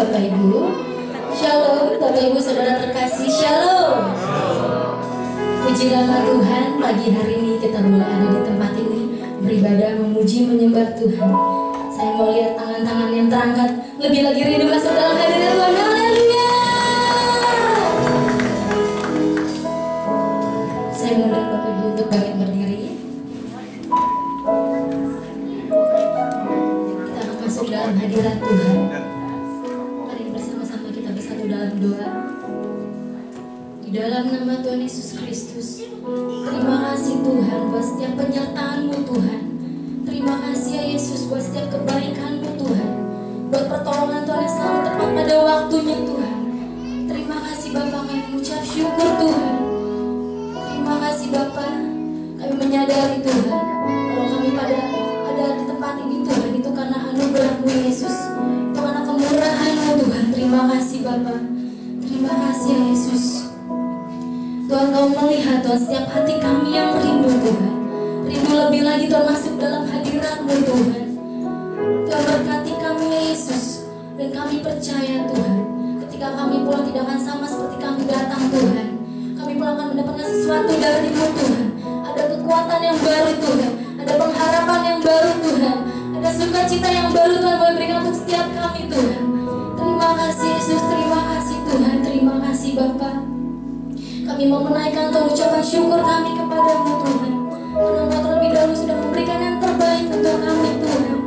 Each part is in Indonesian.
Bapak Ibu. Shalom Bapak Ibu Saudara terkasih, Shalom. Puji nama Tuhan, pagi hari ini kita boleh ada di tempat ini beribadah, memuji, menyembah Tuhan. Saya mau lihat tangan-tangan yang terangkat, lebih lagi rindu masuk dalam hadirat Tuhan. Haleluya. Saya mengundang Bapak Ibu untuk bangkit berdiri. Kita akan masuk dalam hadirat Tuhan. Mari bersama-sama kita bersatu dalam doa. Di dalam nama Tuhan Yesus Kristus, terima kasih Tuhan buat setiap penyertaan-Mu Tuhan. Terima kasih ya Yesus buat setiap kebaikan-Mu Tuhan, buat pertolongan Tuhan yang selalu tepat pada waktunya Tuhan. Terima kasih Bapa, kami mengucap syukur Tuhan. Terima kasih Bapa, kami menyadari Tuhan kalau kami ada di tempat ini Tuhan, itu karena anugerah-Mu Yesus, itu karena kemurahan-Mu Tuhan. Terima kasih Bapa, terima kasih ya Yesus. Tuhan, Kau melihat Tuhan setiap hati kami yang rindu Tuhan, rindu lebih lagi Tuhan masuk dalam hadirat-Mu Tuhan. Tuhan berkati kami ya Yesus, dan kami percaya Tuhan, ketika kami pulang tidak akan sama seperti kami datang Tuhan. Kami pulang akan mendapatkan sesuatu dari-Mu Tuhan. Ada kekuatan yang baru Tuhan, ada pengharapan yang baru Tuhan, ada sukacita yang baru Tuhan boleh berikan untuk setiap kami Tuhan. Terima kasih Yesus, terima kasih Tuhan, terima kasih Bapa. Kami mau menaikkan Tuhan ucapan syukur kami kepada-Mu Tuhan, karena Engkau terlebih dahulu sudah memberikan yang terbaik untuk kami Tuhan.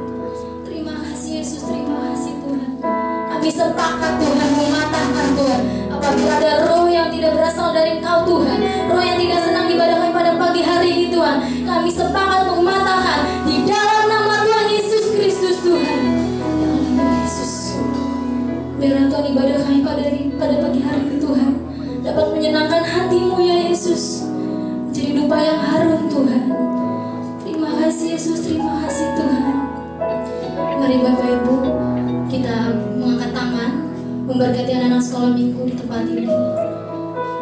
Terima kasih Yesus, terima kasih Tuhan. Kami sepakat Tuhan mematahkan Tuhan apabila ada roh yang tidak berasal dari Engkau Tuhan, roh yang tidak senang ibadah kami pada pagi hari ini Tuhan, kami sepakat mematahkan di dalam nama Tuhan Yesus Kristus Tuhan. Ya Allah Yesus, biarlah Tuhan ibadah kami pada pagi hari ini Tuhan dapat menyenangkan hati-Mu ya Yesus, menjadi dupa yang harum Tuhan. Terima kasih Yesus, terima kasih Tuhan. Mari Bapak Ibu kita mengangkat tangan, memberkati anak-anak sekolah minggu di tempat ini.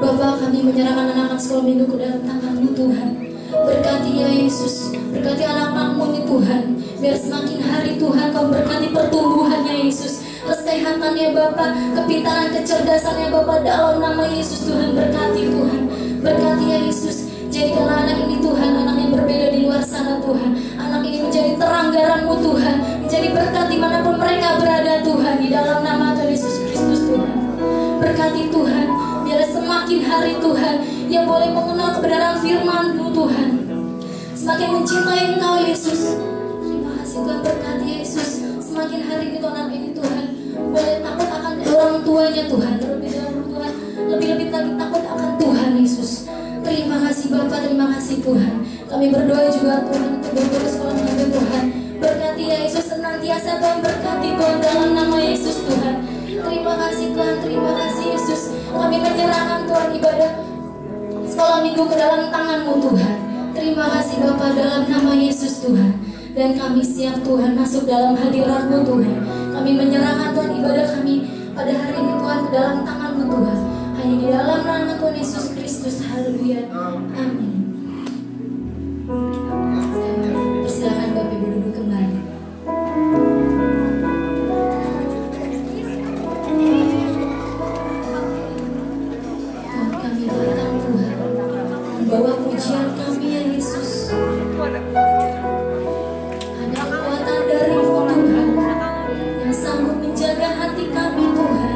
Bapak, kami menyerahkan anak-anak sekolah minggu ke dalam tangan-Mu Tuhan. Berkati ya Yesus, berkati anak-anak-Mu ini Tuhan, biar semakin hari Tuhan Kau berkati pertumbuhannya Yesus, kesehatannya Bapa, kepintaran, kecerdasannya Bapa, dalam nama Yesus Tuhan. Berkati Tuhan, berkati ya Yesus. Jadikanlah anak ini Tuhan, anak yang berbeda di luar sana Tuhan. Anak ini menjadi terang-Mu Tuhan, menjadi berkat dimanapun mereka berada Tuhan, di dalam nama Tuhan Yesus Kristus Tuhan. Berkati Tuhan, biar semakin hari Tuhan yang boleh mengenal kebenaran firman-Mu Tuhan, semakin mencintai Engkau Yesus. Terima kasih Tuhan, berkati Yesus. Semakin hari ini Tuhan, anak ini Tuhan boleh takut akan orang tuanya Tuhan, terlebih dahulu Tuhan, lebih-lebih lagi takut akan Tuhan Yesus. Terima kasih Bapak, terima kasih Tuhan. Kami berdoa juga Tuhan untuk guru sekolah minggu Tuhan. Berkati ya Yesus, senantiasa Tuhan berkati Tuhan dalam nama Yesus Tuhan. Terima kasih Tuhan, terima kasih Yesus. Kami menyerahkan Tuhan ibadah sekolah minggu ke dalam tangan-Mu Tuhan. Terima kasih Bapak dalam nama Yesus Tuhan. Dan kami siap Tuhan masuk dalam hadirat-Mu Tuhan. Kami menyerahkan Tuhan ibadah kami pada hari ini Tuhan ke dalam tangan-Mu Tuhan. Hanya di dalam nama Tuhan Yesus Kristus. Haleluya. Amin. Silakan Bapak Ibu duduk kembali. Tuhan, kami datang Tuhan membawa pujian kami ya Yesus. Ada kekuatan dari-Mu Tuhan yang sanggup menjaga hati kami Tuhan.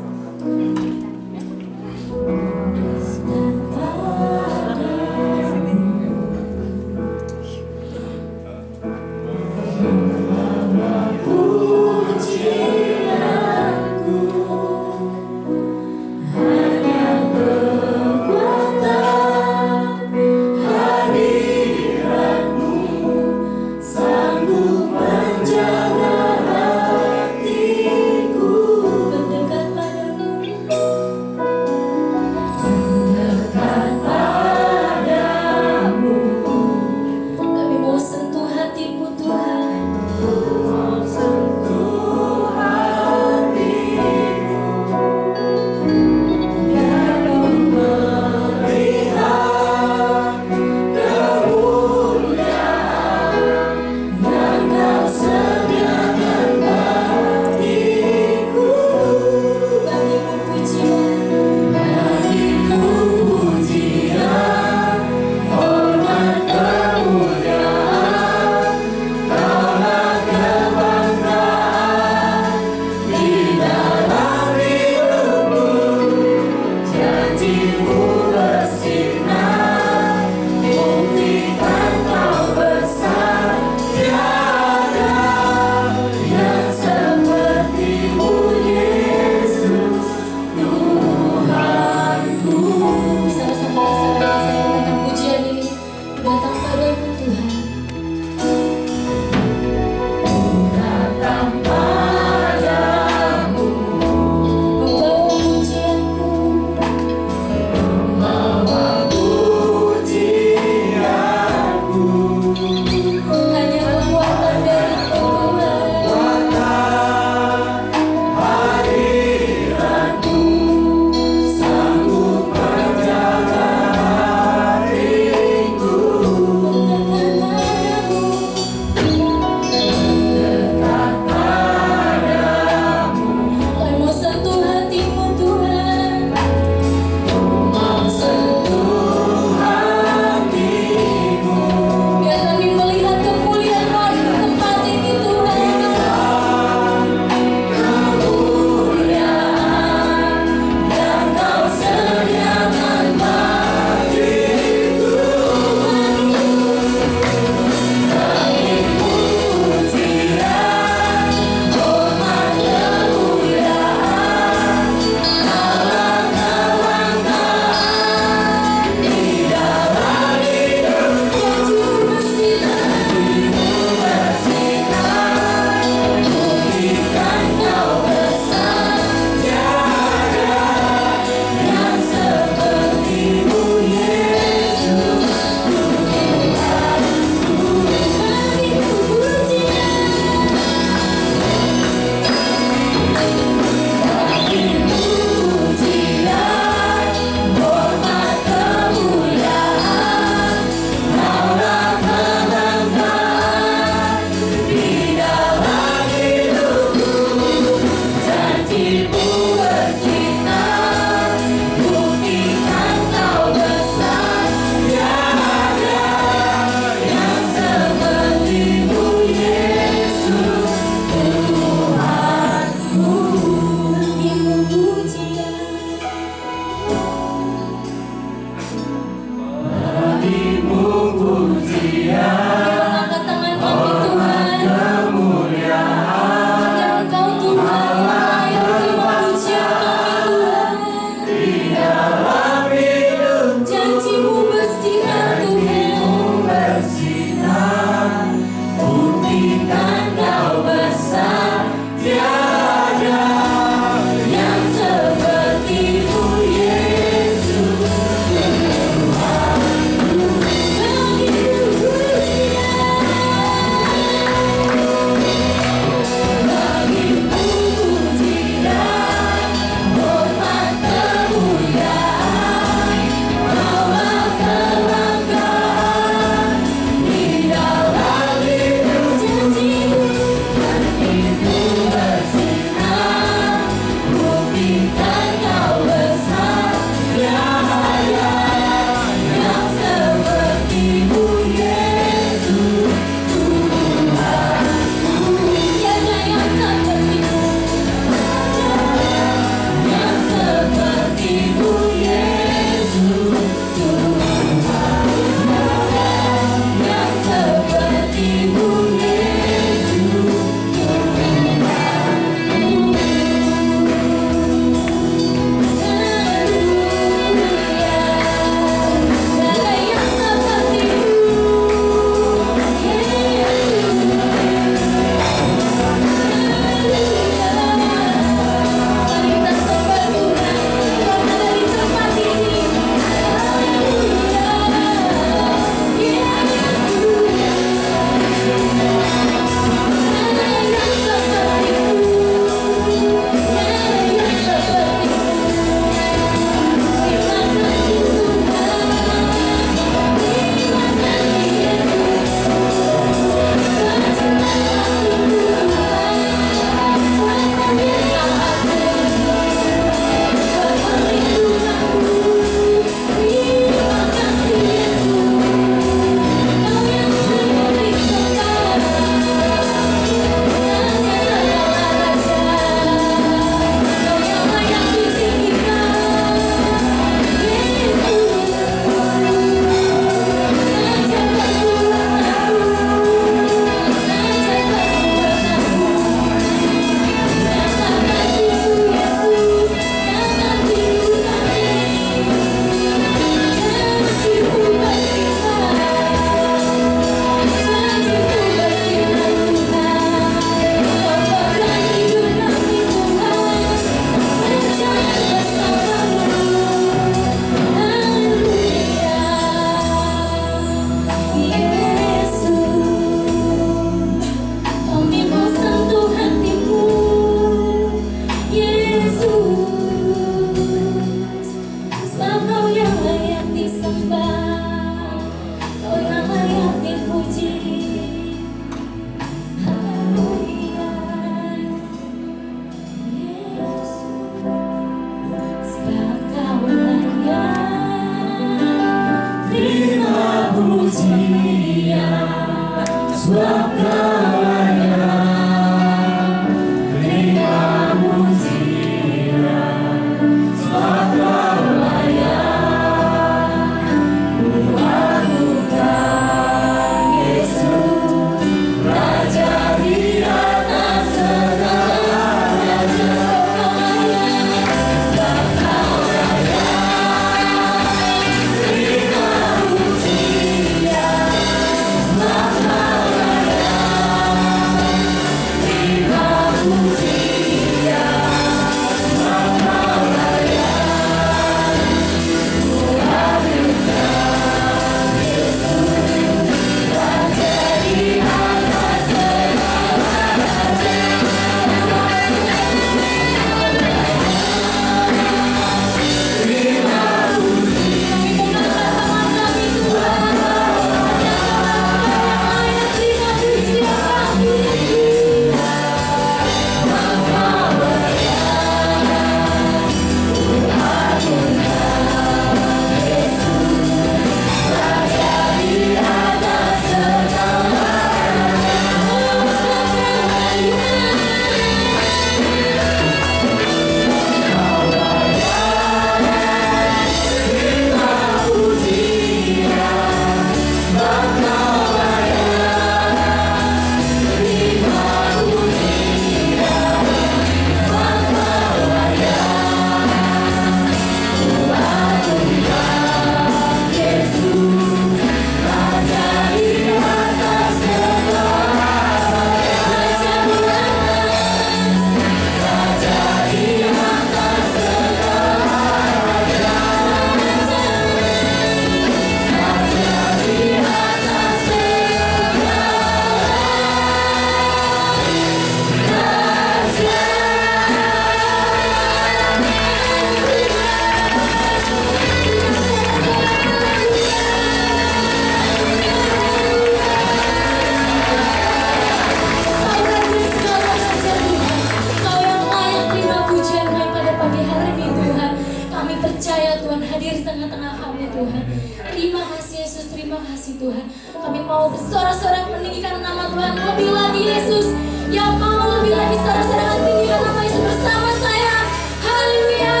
hadir di tengah-tengah kami Tuhan. Terima kasih Yesus, terima kasih Tuhan. Kami mau bersorak-sorak meninggikan nama Tuhan lebih lagi Yesus. Yang mau lebih lagi sorak-sorak meninggikan nama Yesus bersama saya. Haleluya.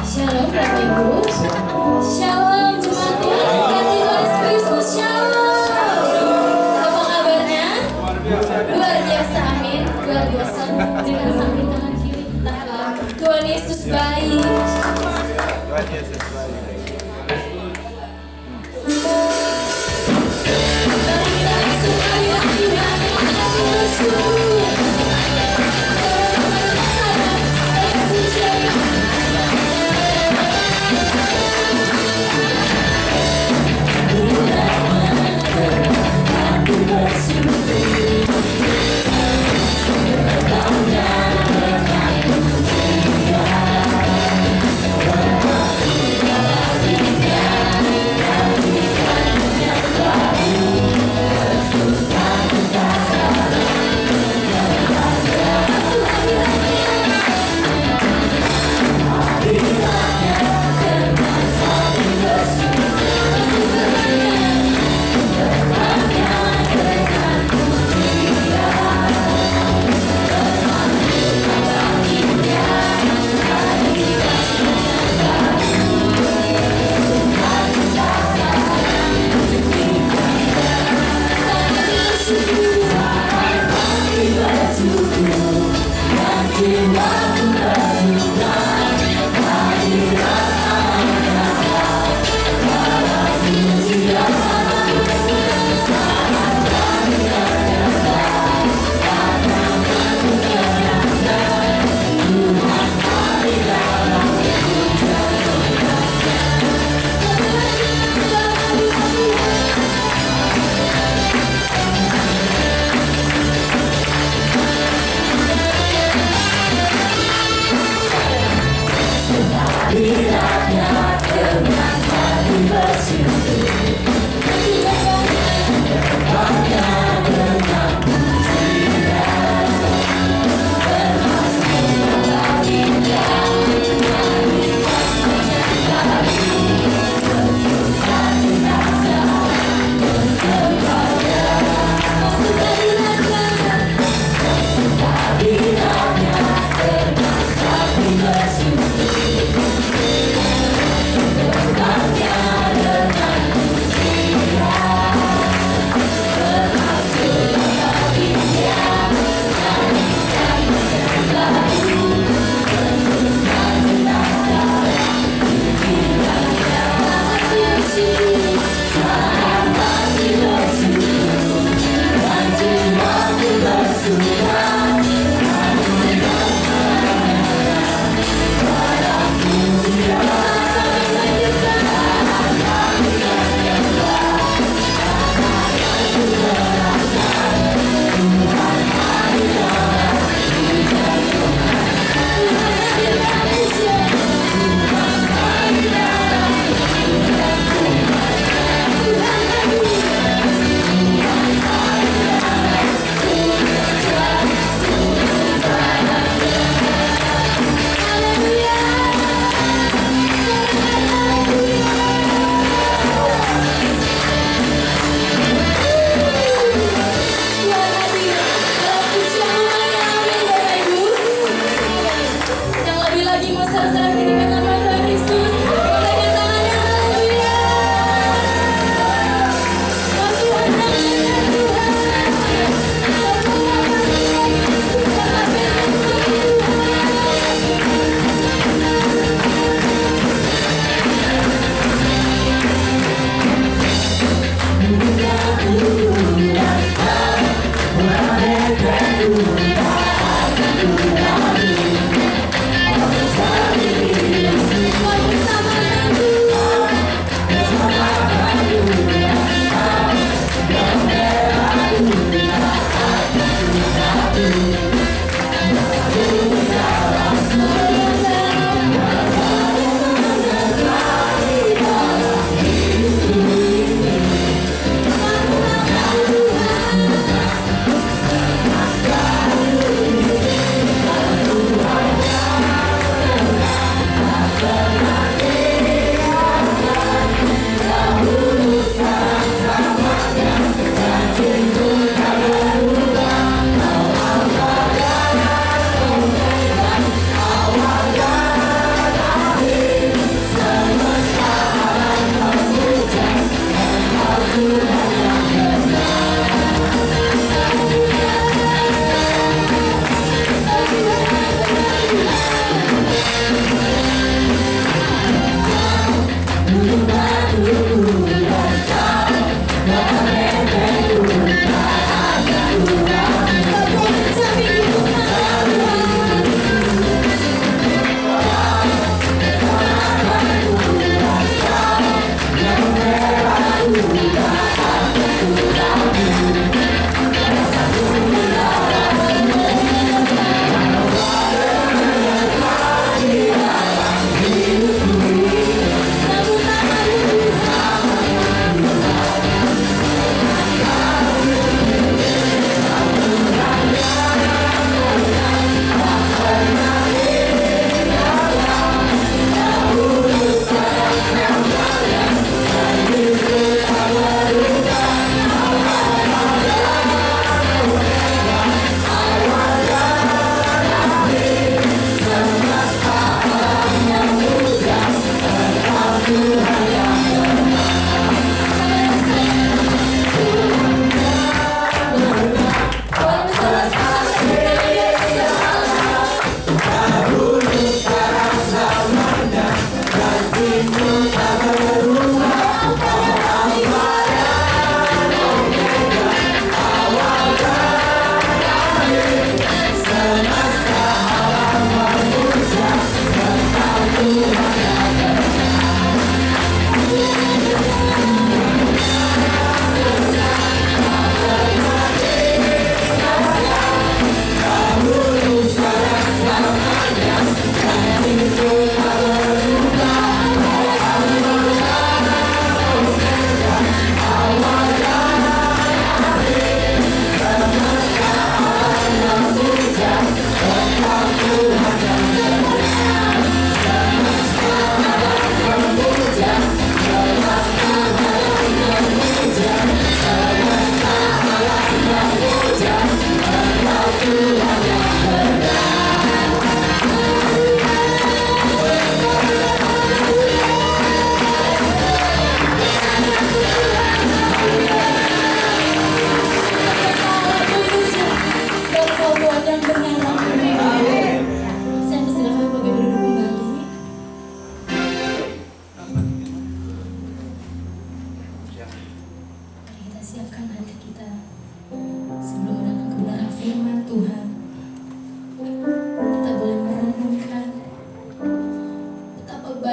Shalom Bapak Ibu. Shalom jemaat Tuhan. Kasih Tuhan Yesus Kristus. Shalom. Apa kabarnya? Luar biasa, amin. Luar biasa. Dengan sambil tangan kiri kita. Tuhan Yesus baik. Tuhan Yesus baik. Mari kita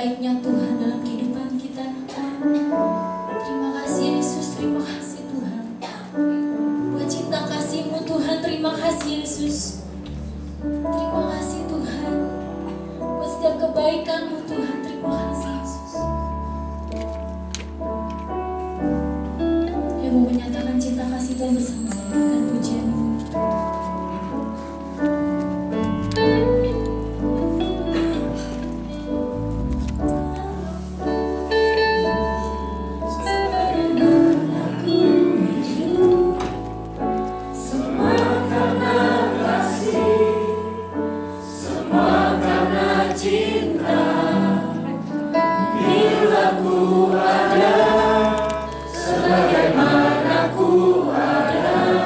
baiknya Tuhan dalam kehidupan kita. Terima kasih Yesus, terima kasih Tuhan. Buat cinta kasih-Mu Tuhan, terima kasih Yesus. Terima kasih Tuhan. Buat setiap kebaikan-Mu Tuhan, terima kasih Yesus. Yang mau menyatakan cinta kasih Tuhan bersama-sama dengan pujian-Mu. Sebagaimana ku ada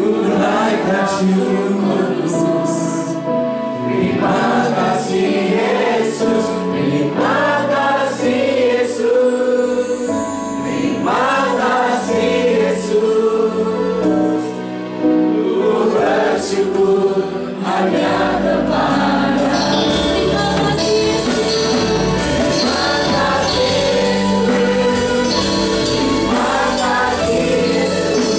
Tunaikan syukur Yesus. Terima kasih Yesus. Terima kasih Yesus. Terima kasih Yesus. Ku bersyukur hanya kepada. Terima kasih Yesus. Terima kasih Yesus. Terima kasih Yesus.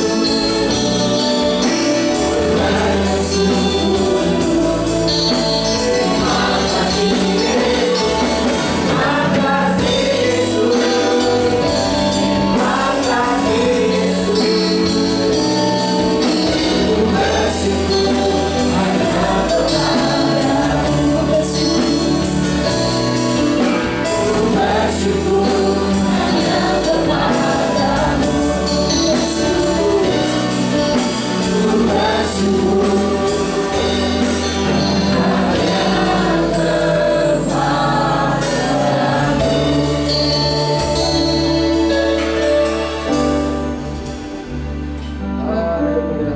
Haleluya, haleluya.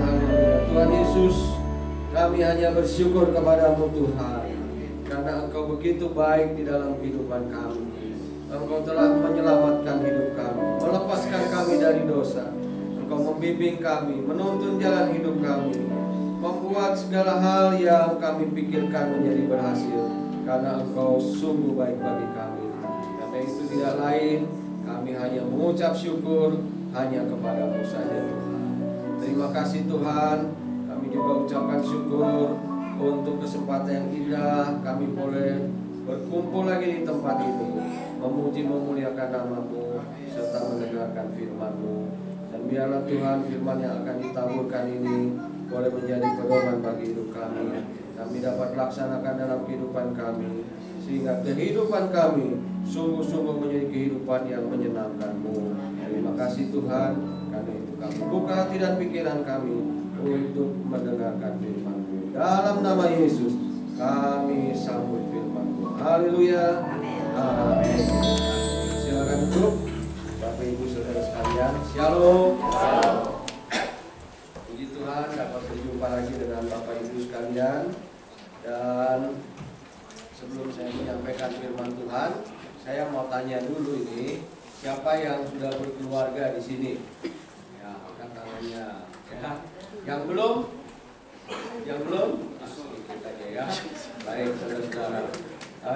Tuhan Yesus, kami hanya bersyukur kepadamu Tuhan, karena Engkau begitu baik di dalam kehidupan kami. Engkau telah menyelamatkan hidup kami, melepaskan kami dari dosa. Engkau membimbing kami, menuntun jalan hidup kami, membuat segala hal yang kami pikirkan menjadi berhasil, karena Engkau sungguh baik bagi kami. Karena itu tidak lain, kami hanya mengucap syukur hanya kepadamu saja Tuhan. Terima kasih Tuhan, kami juga ucapkan syukur untuk kesempatan yang indah kami boleh berkumpul lagi di tempat ini, memuji memuliakan nama-Mu serta mendengarkan firman-Mu. Dan biarlah Tuhan firman yang akan ditaburkan ini boleh menjadi pedoman bagi hidup kami. Kami dapat laksanakan dalam kehidupan kami, sehingga kehidupan kami sungguh-sungguh menjadi kehidupan yang menyenangkan-Mu. Terima kasih Tuhan, karena itu kami buka hati dan pikiran kami untuk mendengarkan firman-Mu. Dalam nama Yesus kami sambut firman-Mu. Haleluya. Amin. Silakan duduk, Bapak Ibu Saudara sekalian. Shalom. Puji Tuhan dapat berjumpa lagi dengan Bapak Ibu sekalian. Dan sebelum saya menyampaikan firman Tuhan, saya mau tanya dulu ini, siapa yang sudah berkeluarga di sini? Ya, angkat tangannya. Ya. Yang belum? Yang belum? Ikut aja ya. Baik, saudara-saudara.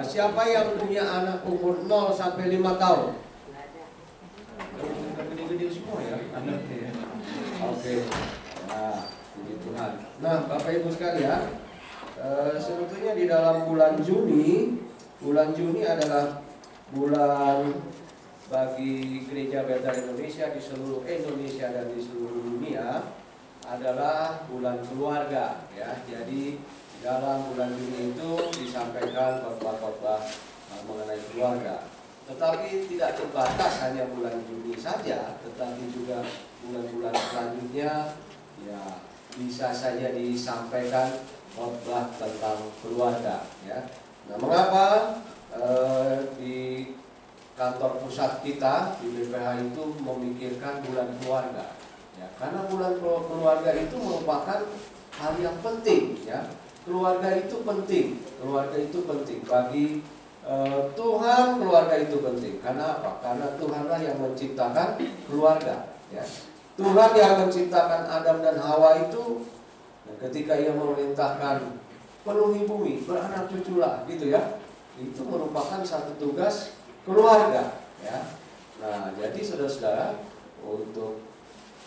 Siapa yang punya anak umur 0 sampai 5 tahun? Gede-gede semua ya anaknya ya. Oke. Nah, puji Tuhan. Nah, Bapak Ibu sekalian, sebetulnya di dalam bulan Juni adalah bulan bagi Gereja Bethel Indonesia di seluruh Indonesia dan di seluruh dunia adalah bulan keluarga ya. Jadi dalam bulan Juni itu disampaikan khotbah-khotbah mengenai keluarga. Tetapi tidak terbatas hanya bulan Juni saja, tetapi juga bulan-bulan selanjutnya ya bisa saja disampaikan khotbah tentang keluarga ya. Nah, mengapa di kantor pusat kita di BPH itu memikirkan bulan keluarga? Ya, karena bulan keluarga itu merupakan hal yang penting ya. Keluarga itu penting bagi Tuhan. Keluarga itu penting. Karena apa? Karena Tuhanlah yang menciptakan keluarga ya. Tuhan yang menciptakan Adam dan Hawa itu ketika Ia memerintahkan penuhi bumi, beranak cuculah gitu ya. Itu merupakan satu tugas keluarga ya. Nah, jadi saudara-saudara, untuk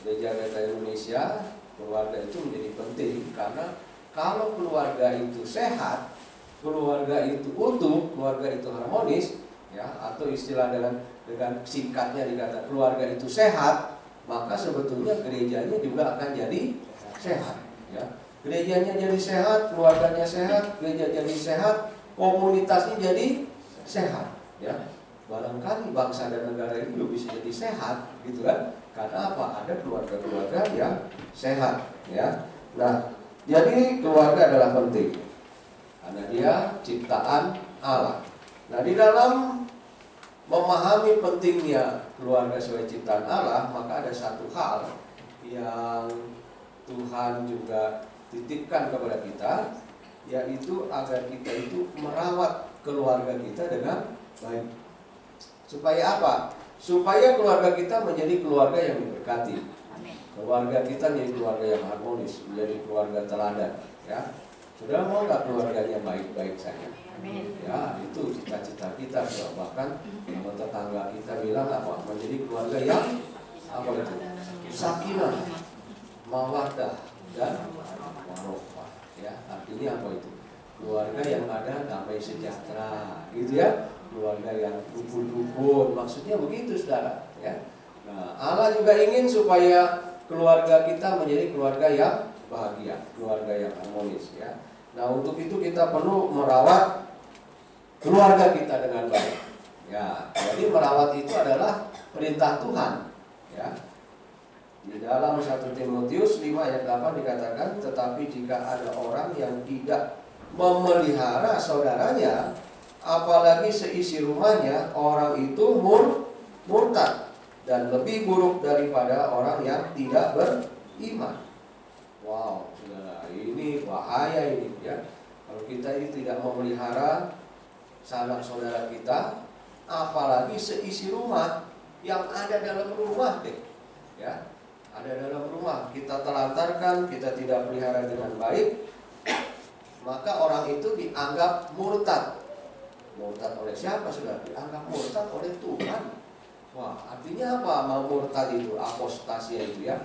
Gereja Bethel Indonesia, keluarga itu menjadi penting karena kalau keluarga itu sehat, keluarga itu utuh, keluarga itu harmonis ya, atau istilah dengan singkatnya dikata keluarga itu sehat, maka sebetulnya gerejanya juga akan jadi sehat ya. Gerejanya jadi sehat, keluarganya sehat, gereja jadi sehat, komunitasnya jadi sehat ya. Barangkali bangsa dan negara ini juga bisa jadi sehat gitu kan. Karena apa? Ada keluarga-keluarga yang sehat ya. Nah, jadi keluarga adalah penting karena dia ciptaan Allah. Nah, di dalam memahami pentingnya keluarga sebagai ciptaan Allah, maka ada satu hal yang Tuhan juga titipkan kepada kita, yaitu agar kita itu merawat keluarga kita dengan baik. Supaya apa? Supaya keluarga kita menjadi keluarga yang diberkati. Keluarga kita menjadi keluarga yang harmonis, menjadi keluarga teladan. Ya, sudah mau nggak keluarganya baik-baik saja? Ya, itu cita-cita kita. Bahkan tetangga kita bilang apa? Menjadi keluarga yang apa itu? Sakinah, mawaddah, dan warohmah. Ya, artinya apa itu? Keluarga yang ada damai sejahtera, gitu ya. Keluarga yang rukun-rukun, maksudnya begitu, saudara. Ya. Nah, Allah juga ingin supaya keluarga kita menjadi keluarga yang bahagia, keluarga yang harmonis. Ya. Nah, untuk itu kita perlu merawat keluarga kita dengan baik. Ya, jadi merawat itu adalah perintah Tuhan. Ya. Di dalam 1 Timotius 5 ayat 8 dikatakan, tetapi jika ada orang yang tidak memelihara saudaranya, apalagi seisi rumahnya, orang itu murtad dan lebih buruk daripada orang yang tidak beriman. Wow, saudara, ini bahaya ini ya. Kalau kita ini tidak memelihara sanak saudara kita, apalagi seisi rumah, yang ada dalam rumah deh, ya, ada dalam rumah, kita telantarkan, kita tidak pelihara dengan baik, maka orang itu dianggap murtad. Murtad oleh siapa, sudah? Dianggap murtad oleh Tuhan. Wah, artinya apa? Mau murtad itu, apostasia itu ya.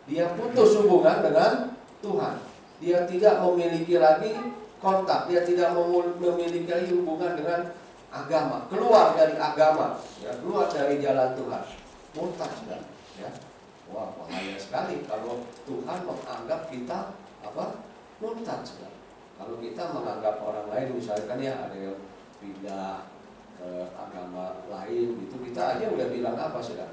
Dia putus hubungan dengan Tuhan. Dia tidak memiliki lagi kontak, dia tidak memiliki lagi hubungan dengan agama, keluar dari agama, ya, keluar dari jalan Tuhan. Murtad, sudah, ya. Wah, bahaya sekali kalau Tuhan menganggap kita apa? Murtad, sudah. Kalau kita menganggap orang lain, misalkan ya ada yang pindah ke agama lain, itu kita aja udah bilang apa, sudah?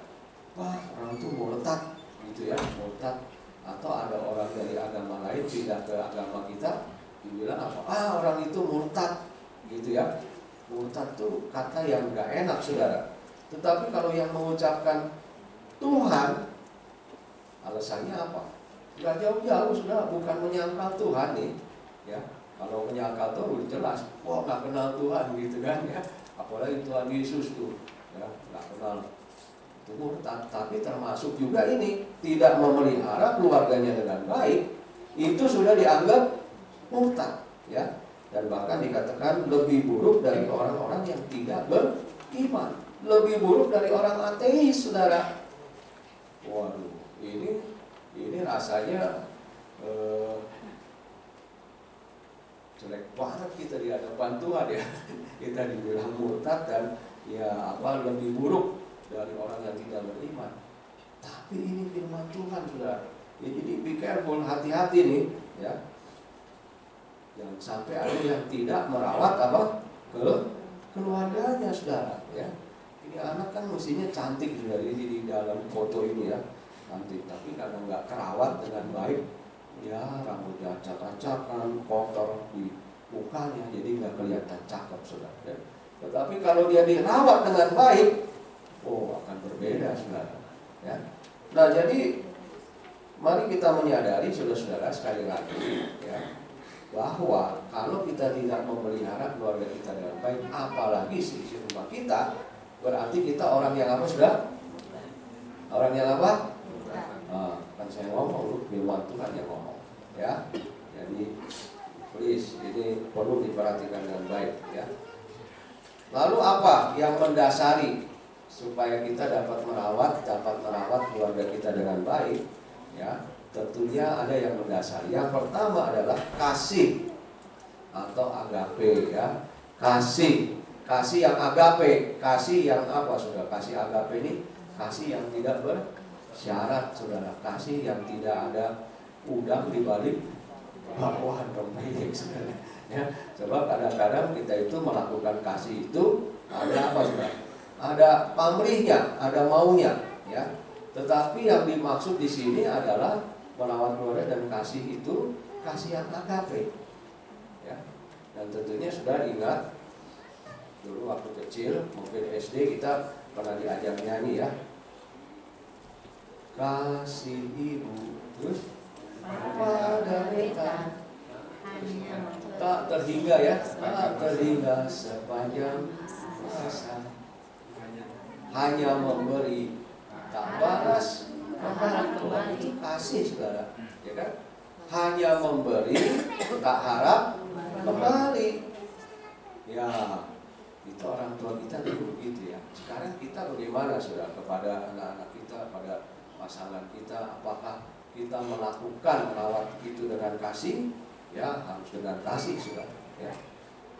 Wah, orang itu murtad, gitu ya, murtad. Atau ada orang dari agama lain pindah ke agama kita, dibilang apa? Ah, orang itu murtad, gitu ya. Murtad tuh kata yang gak enak, saudara. Tetapi kalau yang mengucapkan Tuhan, alasannya apa? Gak jauh-jauh, sudah, bukan menyangkal Tuhan nih, ya. Kalau menyangkal Tuhan jelas, wah gak kenal Tuhan, gitu kan ya. Apalagi Tuhan Yesus tuh, ya, gak kenal. Itu murtad. Tapi termasuk juga ini, tidak memelihara keluarganya dengan baik, itu sudah dianggap murtad, ya. Dan bahkan dikatakan lebih buruk dari orang-orang yang tidak beriman, lebih buruk dari orang ateis, saudara. Waduh, ini rasanya jelek banget kita di hadapan Tuhan ya. Kita dibilang murtad dan ya apa, lebih buruk dari orang yang tidak beriman. Tapi ini firman Tuhan, saudara. Ya, jadi be careful, hati-hati nih, ya. Jangan sampai ada yang tidak merawat apa? Keluarganya, saudara, ya. Ini anak kan mestinya cantik, saudara, ini di dalam foto ini ya. Cantik, tapi karena nggak kerawat dengan baik, ya rambutnya acak-acakan, kotor di mukanya, jadi nggak kelihatan cakep, saudara. Ya. Tetapi kalau dia dirawat dengan baik, oh akan berbeda, saudara. Ya. Nah, jadi mari kita menyadari, saudara-saudara, sekali lagi, ya, bahwa kalau kita tidak memelihara keluarga kita dengan baik, apalagi seisi rumah kita, berarti kita orang yang apa, sudah? Orang yang apa? Kan saya ngomong, firman Tuhan yang ngomong, ya. Jadi please, ini perlu diperhatikan dengan baik, ya. Lalu apa yang mendasari supaya kita dapat merawat keluarga kita dengan baik, ya? Tentunya ada yang mendasari. Yang pertama adalah kasih atau agape, ya. Kasih yang agape, kasih yang apa, saudara? Kasih agape ini kasih yang tidak bersyarat, saudara. Kasih yang tidak ada udang di balik bawahan rempeyek, saudara. Ya, sebab kadang-kadang kita itu melakukan kasih itu ada apa, saudara? Ada pamrihnya, ada maunya, ya. Tetapi yang dimaksud di sini adalah merawat keluarga dan kasih itu kasih yang agape, ya. Dan tentunya sudah ingat dulu waktu kecil, mungkin SD kita pernah diajar nyanyi, ya. Kasih ibu, terus pada kita. Tak terhingga ya, tak terhingga sepanjang masa. Hanya memberi, tak balas membalas. Itu kasih, saudara, ya kan? Hanya memberi, tak harap kembali. Ya, itu orang tua kita dulu begitu ya. Sekarang kita bagaimana, saudara, kepada anak-anak kita, pada pasangan kita? Apakah kita melakukan merawat itu dengan kasih? Ya, harus dengan kasih, saudara. Ya.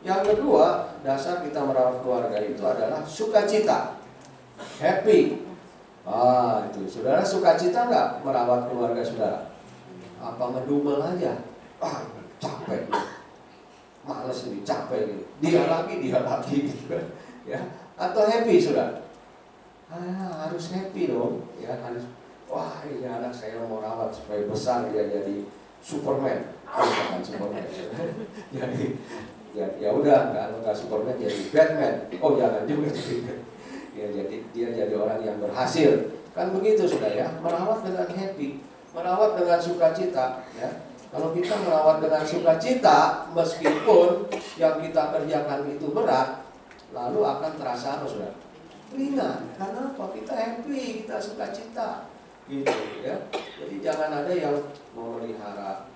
Yang kedua, dasar kita merawat keluarga itu adalah sukacita, happy. Itu, saudara sukacita nggak merawat keluarga saudara? Apa ngedumel aja? Capek, males ini, capek ini. Dia lagi, gitu kan? Ya, atau happy, saudara? Harus happy dong, ya harus. Wah, ini anak saya mau rawat supaya besar dia jadi Superman. Bukan Superman. Jadi ya udah, nggak Superman jadi Batman. Oh jangan juga ya, jadi dia jadi orang yang berhasil. Kan begitu, saudara ya. Merawat dengan happy, merawat dengan sukacita, ya. Kalau kita merawat dengan sukacita, meskipun yang kita kerjakan itu berat, lalu akan terasa apa, saudara? Ringan. Karena apa? Kita happy, kita sukacita, gitu ya. Jadi jangan ada yang memelihara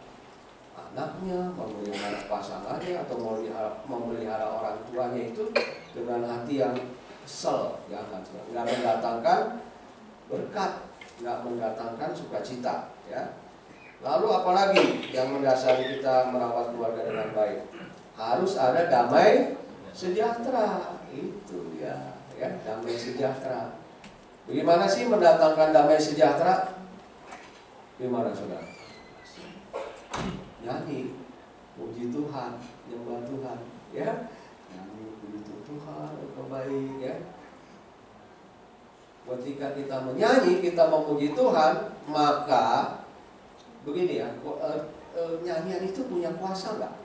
anaknya, memelihara pasangannya, atau memelihara orang tuanya itu dengan hati yang kesel, jangan. Nggak mendatangkan berkat, nggak mendatangkan sukacita, ya. Lalu apalagi yang mendasari kita merawat keluarga dengan baik? Harus ada damai sejahtera, itu ya, damai sejahtera. Bagaimana sih mendatangkan damai sejahtera? Gimana, saudara? Nyanyi, puji Tuhan, nyembah Tuhan, ya. Nyanyi, puji Tuhan, baik, ya. Ketika kita menyanyi, kita memuji Tuhan, maka begini ya, nyanyian itu punya kuasa nggak?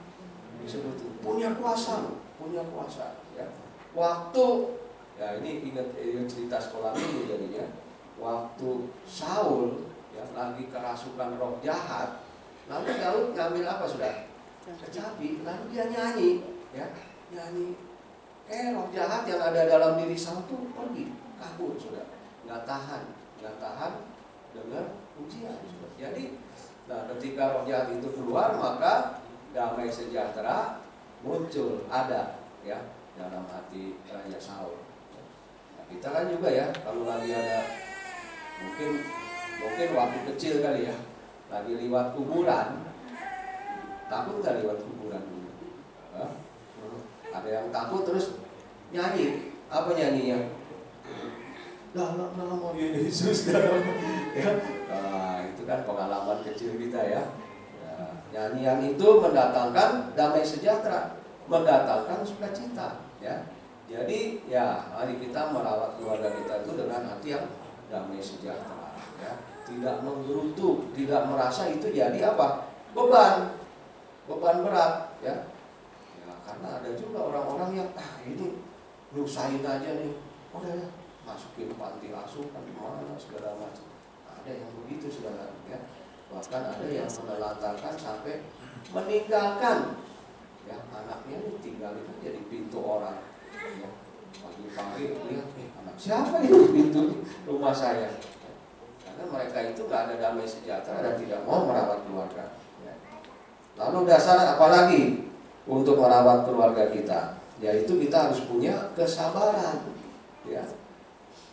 Disebut punya kuasa, ya. Waktu, ya ini ingat cerita sekolah dulu jadinya. Waktu Saul ya lagi kerasukan roh jahat, lalu Daud ngambil apa, sudah? Kecapi, lalu dia nyanyi, ya, nyanyi. Roh jahat yang ada dalam diri Saul itu pergi, kabur, sudah. Nggak tahan dengan ujian, sudah. Jadi, nah ketika roh jahat itu keluar, maka damai sejahtera muncul, ada, ya, dalam hati Raja Saul. Nah, kita kan juga ya, kalau lagi ada mungkin waktu kecil kali ya, lagi liwat kuburan, takut nggak liwat kuburan dulu? Ada yang takut terus nyanyi, apa nyanyinya? Dalam nama Yesus, dalam, ya. Nah, itu kan pengalaman kecil kita ya. Nyanyian itu mendatangkan damai sejahtera, mendatangkan sukacita, ya. Jadi ya, mari kita merawat keluarga kita itu dengan hati yang damai sejahtera, ya. Tidak menggerutu, tidak merasa itu jadi apa? Beban berat, ya. Ya, karena ada juga orang-orang yang ini nyusahin aja nih, udah ya, masukin panti asuhan mana segala macam. Ada yang begitu, saudara, ya. Bahkan ada yang menelantarkan sampai meninggalkan, ya, anaknya ini tinggalin aja di pintu orang, ya. Pagi-pagi lihat, anak siapa itu pintu rumah saya, ya. Karena mereka itu nggak ada damai sejahtera dan tidak mau merawat keluarga, ya. Lalu dasar apalagi untuk merawat keluarga kita, yaitu kita harus punya kesabaran, ya.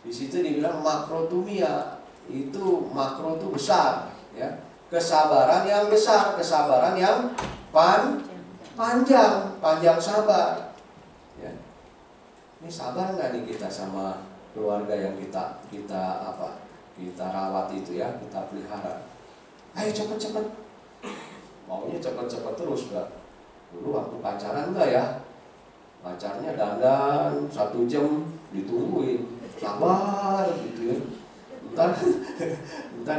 Di situ dibilang makrotumia, itu makro itu besar, ya. Kesabaran yang besar, kesabaran yang panjang sabar, ya. Ini sabar nggak nih kita sama keluarga yang kita rawat itu, ya, kita pelihara. Ayo cepet, maunya cepet terus, nggak? Dulu waktu pacaran enggak ya, pacarnya dandan 1 jam ditungguin, sabar gitu ya. Ntar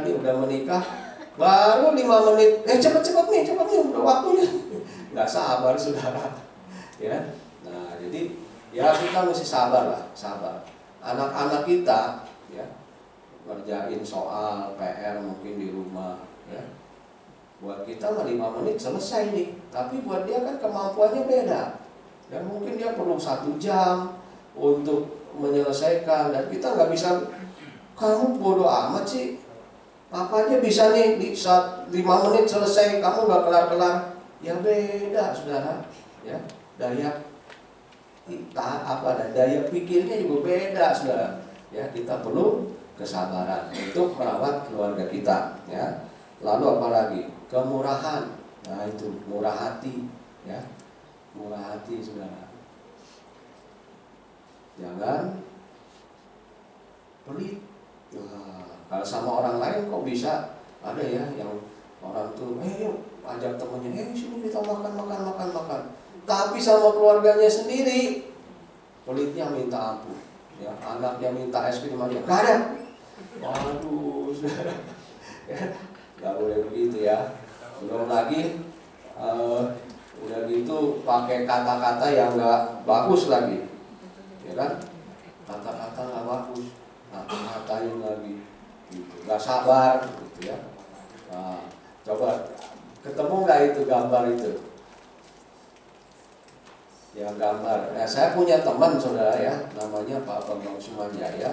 dia udah menikah baru 5 menit, cepet nih udah waktunya. Nggak sabar, saudara, ya. Nah jadi ya kita mesti sabar lah, sabar. Anak-anak kita, ya, ngerjain soal PR mungkin di rumah, ya, Buat kita mah 5 menit selesai nih, tapi buat dia kan kemampuannya beda. Dan mungkin dia perlu 1 jam untuk menyelesaikan, dan kita nggak bisa. Kamu bodoh amat sih, apa aja bisa nih di saat 5 menit selesai, kamu nggak kelar-kelar. Ya beda, saudara. Ya, daya kita daya pikirnya juga beda, saudara. Ya, kita perlu kesabaran untuk merawat keluarga kita. Ya, lalu apa lagi? Kemurahan. Nah itu murah hati, ya, murah hati, saudara. Jangan pelit. Kalau sama orang lain kok bisa ada ya yang orang tuh, yuk ajak temennya, sini kita makan. Tapi sama keluarganya sendiri pelitnya minta ampun. Ya, anaknya minta es krim aja, nggak ada. Waduh, saudara. Ya, nggak boleh begitu ya. Belum lagi udah gitu pakai kata-kata yang nggak bagus lagi, ya kan? Kata-kata nggak bagus, kata-katain lagi, gitu. Nggak sabar, gitu ya. Nah, coba ketemu nggak itu gambar itu? Yang gambar. Nah, saya punya teman, saudara ya, namanya Pak Bambang Sumanjaya.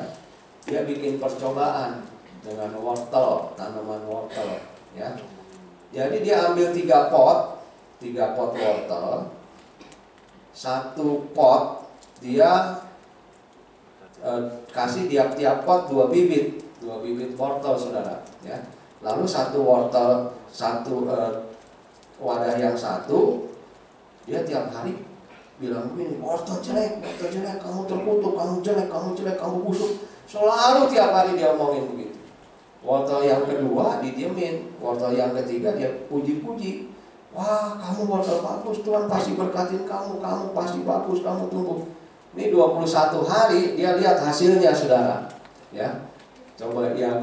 Dia bikin percobaan dengan wortel, tanaman wortel, ya. Jadi dia ambil 3 pot wortel, 1 pot dia kasih tiap pot 2 bibit wortel, saudara. Ya. Lalu 1 wortel, 1 wadah yang 1, dia tiap hari bilang begini, wortel jelek, kamu terkutuk, kamu jelek, kamu busuk. Selalu tiap hari dia omongin begitu. Wortel yang kedua didiemin, wortel yang ketiga dia puji-puji. Wah, kamu wortel bagus, Tuhan pasti berkatin kamu pasti bagus, kamu tumbuh. Ini 21 hari dia lihat hasilnya, saudara. Ya, coba yang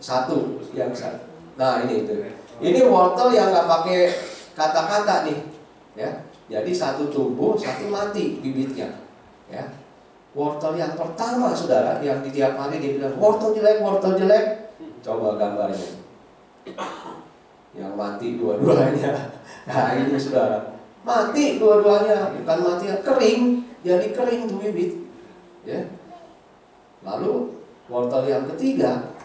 satu. Nah ini itu. Ini wortel yang nggak pakai kata-kata nih, ya. Jadi 1 tumbuh, 1 mati bibitnya, ya. Wortel yang pertama, saudara, yang di tiap hari dia bilang wortel jelek. Coba gambarnya. Yang mati dua-duanya. Nah ini, saudara, mati dua-duanya, bukan mati, kering, jadi kering tuh bibit, ya. Lalu wortel yang ketiga,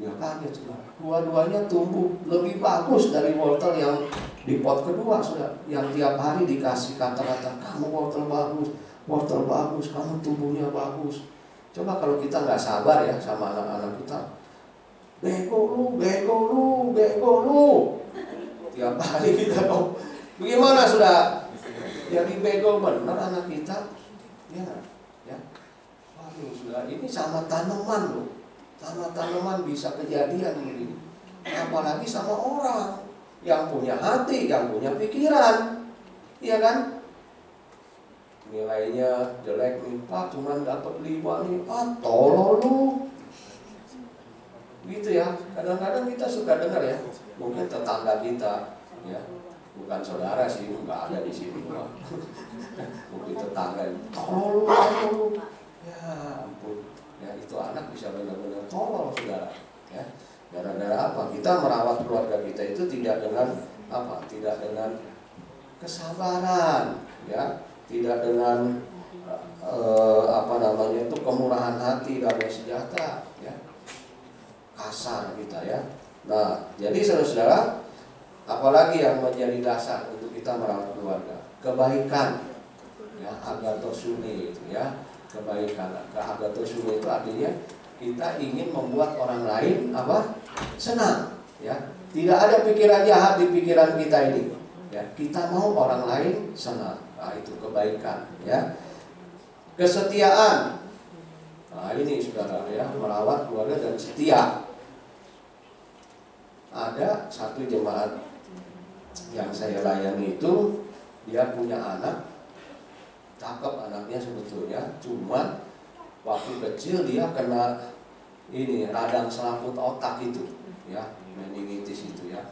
ya kaget, saudara, dua-duanya tumbuh lebih bagus dari wortel yang di pot kedua, saudara. Yang tiap hari dikasih kata-kata, kamu wortel bagus, kamu tumbuhnya bagus. Coba kalau kita nggak sabar ya sama anak-anak kita, bego lu. Tiap hari kita mau bagaimana, sudah jadi bego bener anak kita, ya. Waduh, sudah ini sama tanaman loh. Sama tanaman bisa kejadian begini. Apalagi sama orang yang punya hati, yang punya pikiran, iya kan? Nilainya jelek nih, Pak, cuman dapat 5 nih, tolol lu. Gitu ya. Kadang-kadang kita suka dengar ya, mungkin tetangga kita, ya, bukan saudara sih, nggak ada di sini, mungkin tetangga, tolol lu. Ya ampun, ya itu anak bisa benar-benar tolol, saudara. Ya, gara-gara apa? Kita merawat keluarga kita itu tidak dengan apa? Tidak dengan kesabaran, ya. Tidak dengan itu kemurahan hati, damai sejahtera, ya. Kasar kita, ya. Nah, jadi saudara-saudara, apalagi yang menjadi dasar untuk kita merawat keluarga? Kebaikan, ya, agathosune itu, ya. Kebaikan. Agathosune itu artinya kita ingin membuat orang lain apa? Senang, ya. Tidak ada pikiran jahat di pikiran kita ini, ya. Kita mau orang lain senang. Nah, itu kebaikan, ya. Kesetiaan. Nah, ini saudara, ya, merawat keluarga dan setia. Ada satu jemaat yang saya layani itu, dia punya anak, cakep anaknya sebetulnya, cuman waktu kecil dia kena ini radang selaput otak itu, ya, meningitis itu, ya.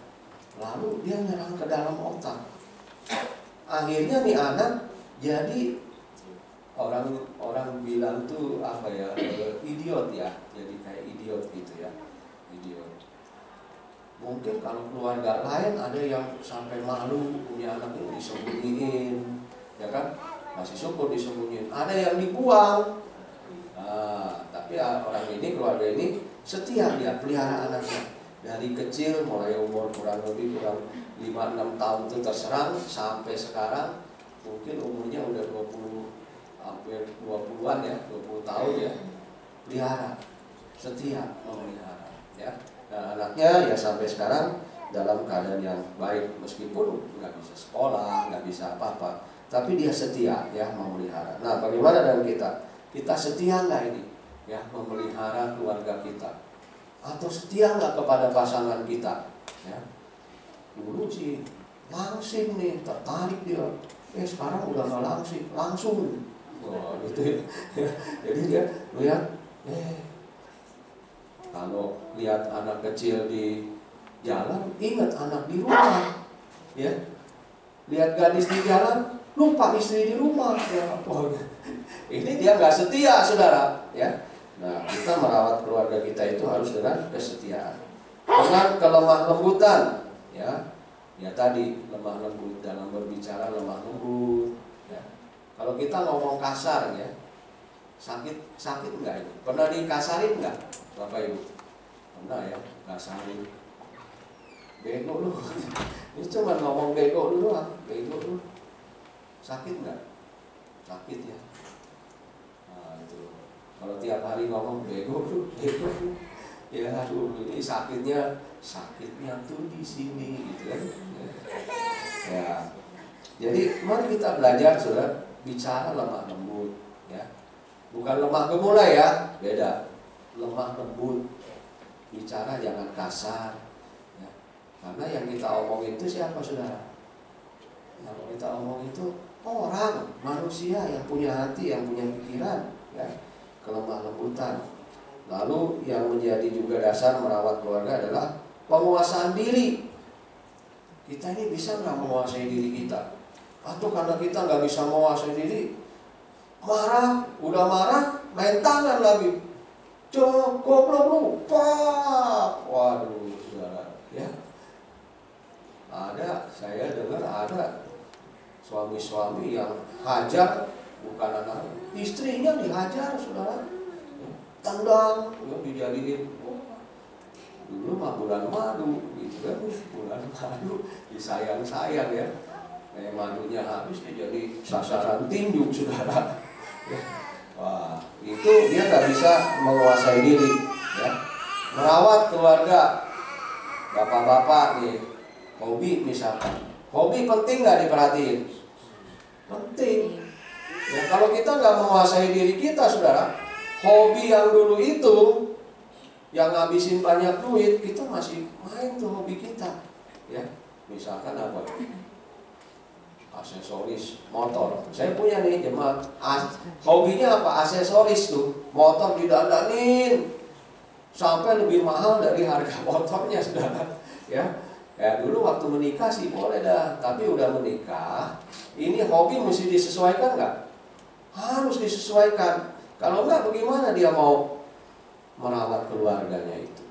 Lalu dia nyerang ke dalam otak. Akhirnya nih anak jadi orang bilang tuh apa ya, idiot, ya, jadi kayak idiot gitu, ya. Gideon. Mungkin kalau keluarga lain ada yang sampai malu punya anak ini disembunyiin, ya kan? Masih syukur disembunyiin. Ada yang dibuang. Tapi orang ini, keluarga ini setia, dia pelihara anaknya dari kecil, mulai umur kurang 5-6 tahun itu terserang sampai sekarang mungkin umurnya udah 20, hampir 20-an ya, 20 tahun ya, pelihara, setia memelihara ya. Dan anaknya ya sampai sekarang dalam keadaan yang baik, meskipun nggak bisa sekolah, nggak bisa apa-apa, tapi dia setia ya memelihara. Nah, bagaimana dengan kita? Kita setia nggak ini ya memelihara keluarga kita? Atau setia nggak kepada pasangan kita? Ya, dulu sih langsing nih, tertarik dia. Sekarang udah nggak langsung. Wah, gitu ya. Jadi dia lihat, kalau lihat anak kecil di jalan, ingat anak di rumah, ya. Lihat gadis di jalan, lupa istri di rumah. Ya, ini dia nggak setia, saudara. Ya. Nah, kita merawat keluarga kita itu harus dengan kesetiaan, dengan kelemah lembutan, ya. Ya tadi lemah lembut dalam berbicara, lemah lembut. Ya. Kalau kita ngomong kasar, ya, sakit nggak ini? Pernah dikasarin nggak, Bapak Ibu? Pernah ya, kasarin. Bego lu. Ini cuma ngomong bego lu doang, bego lu. Sakit nggak? Sakit ya. Nah, itu. Kalau tiap hari ngomong bego lu, ya aduh, ini sakitnya tuh di sini gitu kan. Ya. Jadi mari kita belajar saudara, bicara lemah lembut ya. Bukan lemah gemulai ya, beda. Lemah lembut. Bicara jangan kasar ya. Karena yang kita omong itu siapa saudara? Yang kita omong itu orang, manusia yang punya hati, yang punya pikiran ya. Kelemah lembutan. Lalu yang menjadi juga dasar merawat keluarga adalah penguasaan diri. Kita ini bisa nggak menguasai diri kita? Atau karena kita nggak bisa menguasai diri, marah, udah marah, main tangan lagi. Goblok lu, pak. Waduh, saudara, ya. Saya dengar ada suami-suami yang hajar, bukan anak, istrinya dihajar, saudara. Tendang, ya, dijadiin. Dulu mah bulan madu, gitu kan, bulan madu disayang-sayang ya. Madunya habis dia jadi sasaran tinju, saudara. Ya. Wah, itu dia nggak bisa menguasai diri, ya. Merawat keluarga, bapak-bapak nih, hobi misalkan, hobi penting nggak diperhatiin? Penting. Ya kalau kita nggak menguasai diri kita, saudara, hobi yang dulu itu, yang ngabisin banyak duit, kita masih main tuh hobi kita, ya. Misalkan apa? Aksesoris motor. Saya punya nih jemaat, hobinya apa? Aksesoris tuh, motor didandanin sampai lebih mahal dari harga motornya, saudara. Ya, dulu waktu menikah sih boleh dah, tapi udah menikah, ini hobi mesti disesuaikan nggak? Harus disesuaikan. Kalau enggak, bagaimana dia mau merawat keluarganya itu?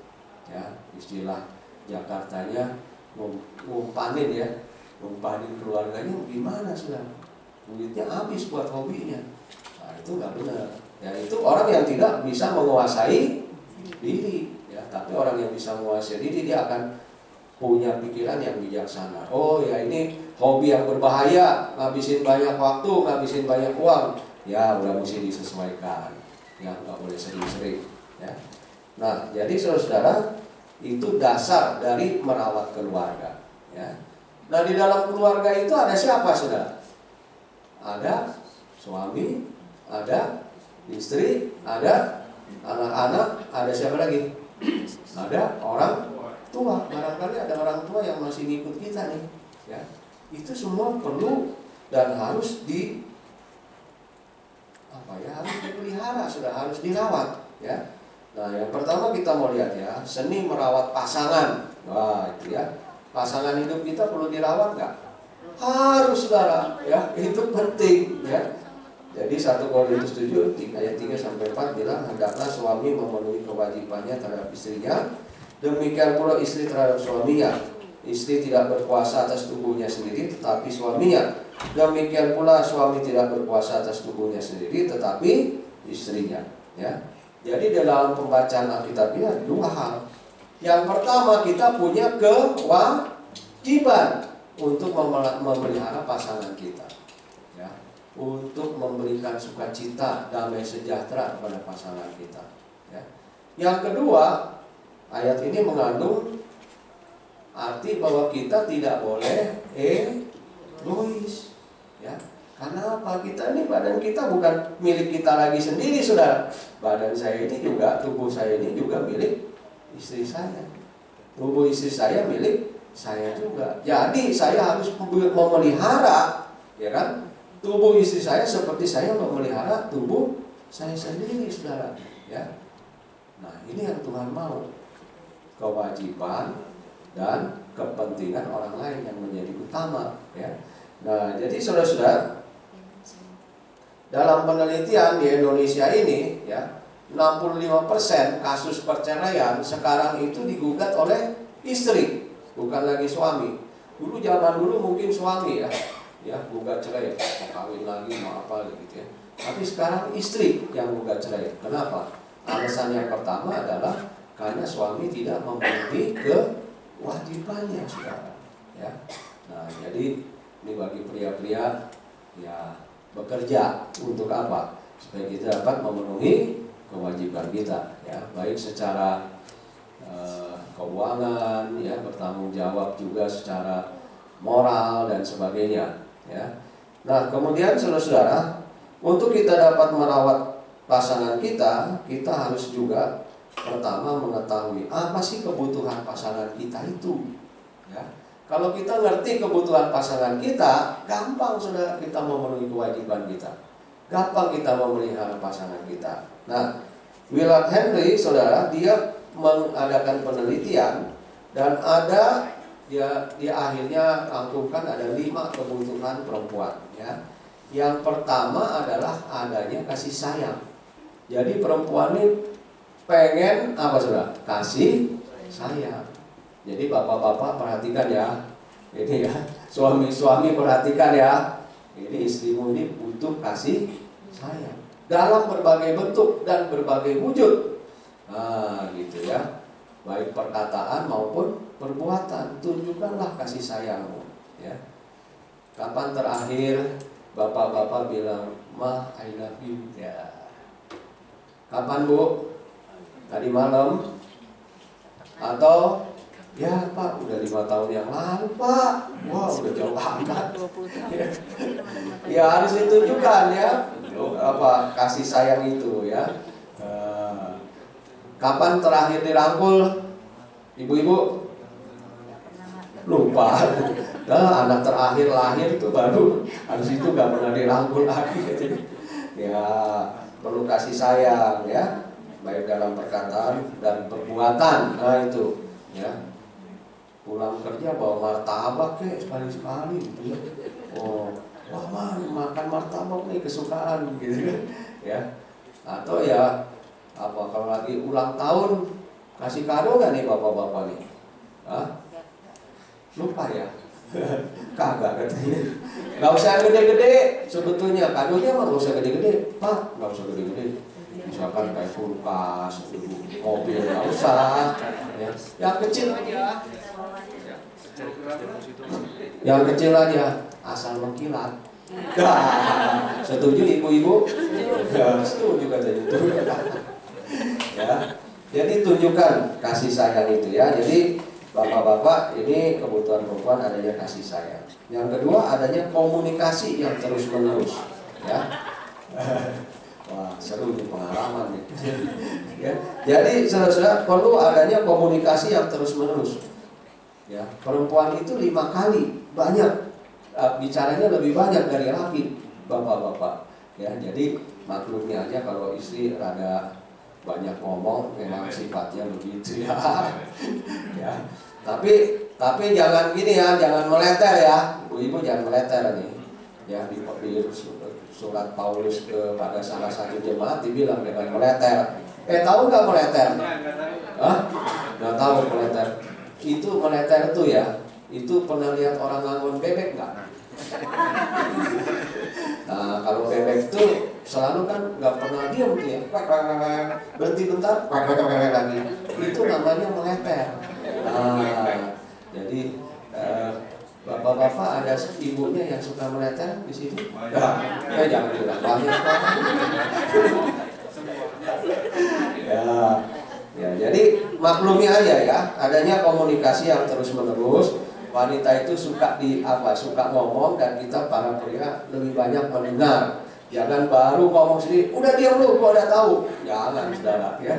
Ya, istilah Jakartanya ngumpanin ya. Numpanin keluarganya gimana sudah? Duitnya habis buat hobinya. Nah, itu nggak benar. Ya, itu orang yang tidak bisa menguasai diri. Ya, tapi orang yang bisa menguasai diri, dia akan punya pikiran yang bijaksana. Oh ya, ini hobi yang berbahaya, ngabisin banyak waktu, ngabisin banyak uang. Ya udah mesti disesuaikan. Ya nggak boleh sering-sering. Ya. Nah, jadi saudara, itu dasar dari merawat keluarga. Ya. Nah, di dalam keluarga itu ada siapa, saudara? Ada suami, ada istri, ada anak-anak, ada siapa lagi? Ada orang tua. Barangkali ada orang tua yang masih ngikut kita nih, ya. Itu semua perlu dan harus harus dipelihara, sudah harus dirawat, ya. Nah, yang pertama kita mau lihat ya, seni merawat pasangan. Wah, itu ya. Pasangan hidup kita perlu dirawat nggak? Harus, saudara, ya, itu penting, ya. Jadi 1 Korintus 7 ayat 3-4 bilang, hendaklah suami memenuhi kewajibannya terhadap istrinya Demikian pula istri terhadap suaminya. Istri tidak berkuasa atas tubuhnya sendiri, tetapi suaminya. Demikian pula suami tidak berkuasa atas tubuhnya sendiri, tetapi istrinya. Ya. Jadi dalam pembacaan Alkitab ini ada dua hal. Yang pertama, kita punya kewajiban untuk memelihara pasangan kita, ya, untuk memberikan sukacita, damai sejahtera kepada pasangan kita. Ya. Yang kedua, ayat ini mengandung arti bahwa kita tidak boleh egois, ya. Karena apa? Kita ini, badan kita bukan milik kita lagi sendiri, saudara. Badan saya ini juga, tubuh saya ini juga milik istri saya. Tubuh istri saya milik saya juga. Jadi saya harus memelihara, ya kan, tubuh istri saya seperti saya memelihara tubuh saya sendiri, saudara. Ya. Nah, ini yang Tuhan mau. Kewajiban dan kepentingan orang lain yang menjadi utama, ya. Nah, jadi saudara-saudara, dalam penelitian di Indonesia ini, ya, 65% kasus perceraian sekarang itu digugat oleh istri, bukan lagi suami. Dulu zaman dulu mungkin suami, ya gugat cerai, mau kawin lagi, mau apa gitu, ya. Tapi sekarang istri yang gugat cerai. Kenapa? Alasan yang pertama adalah karena suami tidak memenuhi kewajibannya, saudara. Ya. Nah, jadi ini bagi pria-pria, ya, bekerja untuk apa? Supaya kita dapat memenuhi kewajiban kita, ya, baik secara keuangan, ya, bertanggung jawab juga secara moral dan sebagainya, ya. Nah, kemudian saudara-saudara, untuk kita dapat merawat pasangan kita, kita harus juga pertama mengetahui apa sih kebutuhan pasangan kita itu, ya. Kalau kita ngerti kebutuhan pasangan kita, gampang sudah kita memenuhi kewajiban kita. Gampang kita memelihara pasangan kita. Nah, Willard Henry, saudara, dia mengadakan penelitian dan ada dia akhirnya rangkumkan ada 5 kebutuhan perempuan, ya. Yang pertama adalah adanya kasih sayang. Jadi perempuan ini pengen apa, saudara? Kasih sayang. Jadi bapak-bapak perhatikan ya, ini ya, suami-suami perhatikan ya, ini istrimu ini butuh kasih sayang dalam berbagai bentuk dan berbagai wujud. Nah, gitu ya, baik perkataan maupun perbuatan, tunjukkanlah kasih sayangmu, ya. Kapan terakhir bapak-bapak bilang, "Ma, I love you"? Ya. Kapan, Bu? Tadi malam? Atau ya, Pak, udah 5 tahun yang lalu, Pak. Wah, udah jauh banget. Ya, harus ditunjukkan ya, apa kasih sayang itu, ya. Kapan terakhir dirangkul, ibu-ibu? Lupa. Nah, anak terakhir lahir itu baru, habis itu gak pernah dirangkul lagi. Ya, perlu kasih sayang, ya, baik dalam perkataan dan perbuatan. Nah, itu, ya. Pulang kerja bawa martabak ya sekali-sekali gitu ya. Oh, wah, makan martabak nih kesukaan gitu ya. Atau ya apa, kalau lagi ulang tahun kasih kado nggak nih bapak-bapak nih? Hah? Lupa ya? Kagak katanya. Nggak usah gede-gede sebetulnya, kadonya mah nggak usah gede-gede, Pak, nggak usah gede-gede. Misalkan kayak kulkas, mobil, nggak usah. Ya. Yang kecil aja. Yang kecil aja, asal mengkilat. Nah, setuju ibu-ibu? Ya, setuju katanya itu. Ya, jadi tunjukkan kasih sayang itu, ya. Jadi bapak-bapak, ini kebutuhan perempuan adanya kasih sayang. Yang kedua adanya komunikasi yang terus-menerus, ya. Wah, seru nih pengalaman nih. Ya. Jadi saudara-saudara, perlu adanya komunikasi yang terus-menerus. Ya, perempuan itu 5 kali banyak bicaranya, lebih banyak dari laki, bapak-bapak. Ya, jadi maklumi aja kalau istri rada banyak ngomong, memang sifatnya begitu ya. Ya. Tapi jangan gini ya, jangan meleter ya. Ibu-ibu jangan meleter nih. Ya, di surat Paulus kepada salah satu jemaat dibilang jangan meleter. Tahu nggak meleter? Hah? Nggak tahu meleter. Itu meleter itu ya. Itu pernah lihat orang nganggon bebek nggak? Nah, kalau bebek itu selalu kan nggak pernah diam tuh ya. Berhenti bentar, lagi. Itu namanya meleter. Nah, jadi bapak-bapak ada ibunya yang suka meleter di situ? Ya jangan bilang banyak. Ya, jadi maklumi aja ya, adanya komunikasi yang terus menerus. Wanita itu suka suka ngomong, dan kita para pria lebih banyak mendengar. Jangan baru ngomong sendiri, udah diam lu, gua udah tahu. Jangan saudara ya.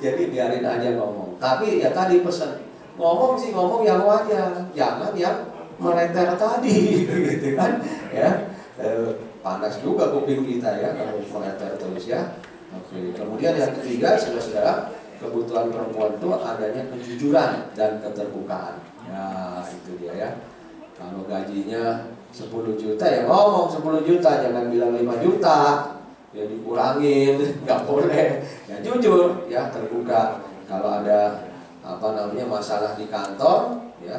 Jadi biarin aja ngomong. Tapi ya tadi pesan, ngomong sih ngomong yang wajar, jangan yang meleter tadi, gitu kan? Ya, panas juga kuping kita ya kalau meleter terus ya. Oke. Kemudian yang ketiga, saudara-saudara, kebutuhan perempuan itu adanya kejujuran dan keterbukaan. Ya, itu dia ya. Kalau gajinya 10 juta ya ngomong 10 juta, jangan bilang 5 juta. Ya dikurangin, nggak boleh. Ya jujur, ya terbuka. Kalau ada masalah di kantor, ya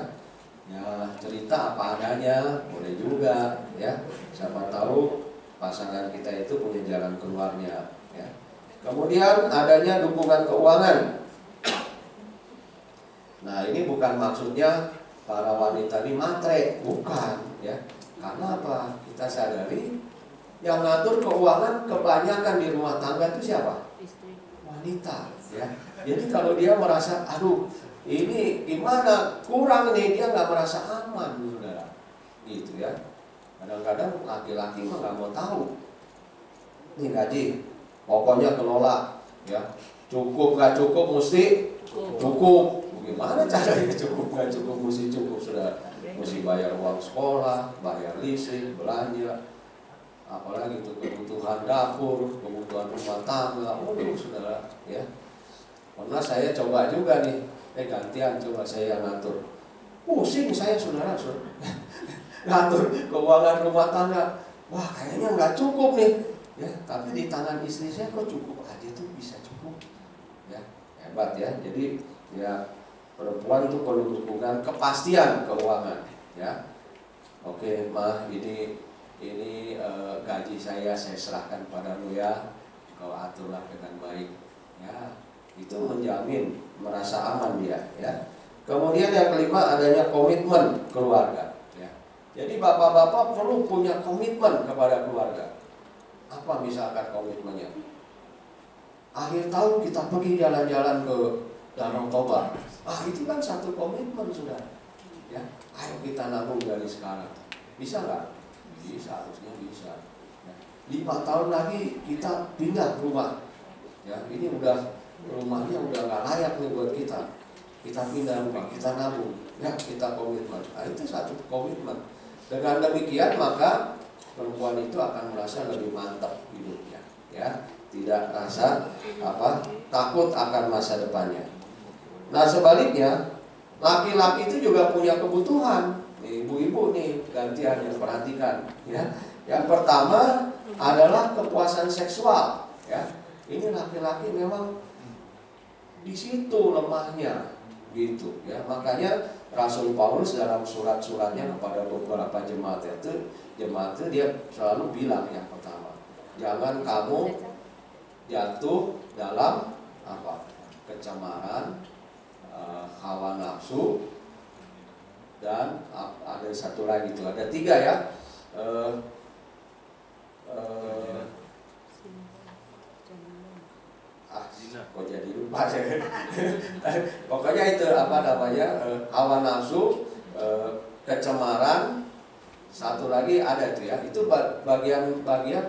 cerita apa adanya, boleh juga ya. Siapa tahu pasangan kita itu punya jalan keluarnya ya. Kemudian adanya dukungan keuangan. Nah, ini bukan maksudnya para wanita ini matre, bukan ya. Karena apa? Kita sadari yang ngatur keuangan kebanyakan di rumah tangga itu siapa? Wanita ya. Jadi kalau dia merasa, aduh ini gimana, kurang nih, dia nggak merasa aman, saudara. Gitu ya. Kadang-kadang laki-laki mah nggak mau tahu. Nih gaji, pokoknya kelola ya. Cukup nggak cukup mesti cukup. Gimana caranya cukup nggak cukup mesti cukup, saudara? Mesti bayar uang sekolah, bayar listrik, belanja, apalagi itu kebutuhan dapur, kebutuhan rumah tangga. Saudara ya. Pernah saya coba juga nih, gantian coba saya yang ngatur. Pusing saya, saudara. Ngatur keuangan rumah tangga. Wah, kayaknya nggak cukup nih. Ya, tapi di tangan istri saya kok cukup aja tuh, bisa cukup. Ya, hebat ya. Jadi ya, perempuan itu perlu dukungan kepastian keuangan ya. Oke, mah ini gaji saya serahkan padamu ya, kau aturlah dengan baik ya. Itu menjamin merasa aman dia ya. Kemudian yang kelima, adanya komitmen keluarga ya. Jadi bapak-bapak perlu punya komitmen kepada keluarga. Apa misalkan komitmennya? Akhir tahun kita pergi jalan-jalan ke Danau Toba. Itu kan satu komitmen, saudara. Ya, ayo kita nabung dari sekarang. Bisa nggak? Bisa, harusnya bisa. Ya. 5 tahun lagi kita pindah rumah. Ya, ini rumahnya udah nggak layak nih buat kita. Kita pindah rumah, kita nabung. Ya, kita komitmen. Itu satu komitmen. Dengan demikian maka perempuan itu akan merasa lebih mantap hidupnya. Ya, tidak rasa takut akan masa depannya. Nah, sebaliknya, laki-laki itu juga punya kebutuhan. Ibu-ibu nih gantian yang perhatikan ya. Yang pertama adalah kepuasan seksual ya. Ini laki-laki memang di situ lemahnya gitu ya. Makanya Rasul Paulus dalam surat-suratnya kepada beberapa jemaat itu dia selalu bilang yang pertama, jangan kamu jatuh dalam kecemaran, hawa nafsu, dan ada satu lagi itu, ada 3 ya. Kok jadi lupa saya. Pokoknya itu hawa nafsu, kecemaran, satu lagi ada itu ya. Itu bagian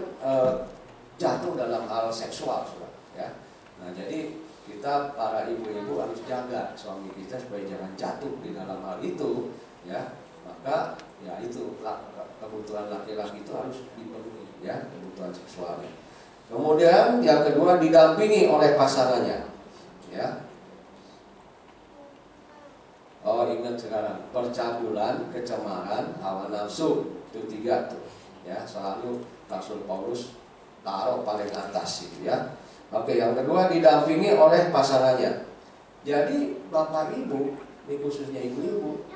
jatuh dalam hal seksual, ya. Nah, jadi kita para ibu-ibu harus jaga suami kita supaya jangan jatuh di dalam hal itu ya. Maka ya itu kebutuhan laki-laki itu harus dipenuhi ya, kebutuhan seksualnya. Kemudian yang kedua, didampingi oleh pasangannya ya. Ingat sekarang, percabulan, kecemaran, hawa nafsu, itu 3 tuh ya, selalu Rasul Paulus taruh paling atas itu ya. Oke, yang kedua, didampingi oleh pasangannya. Jadi bapak ibu, ini khususnya ibu-ibu,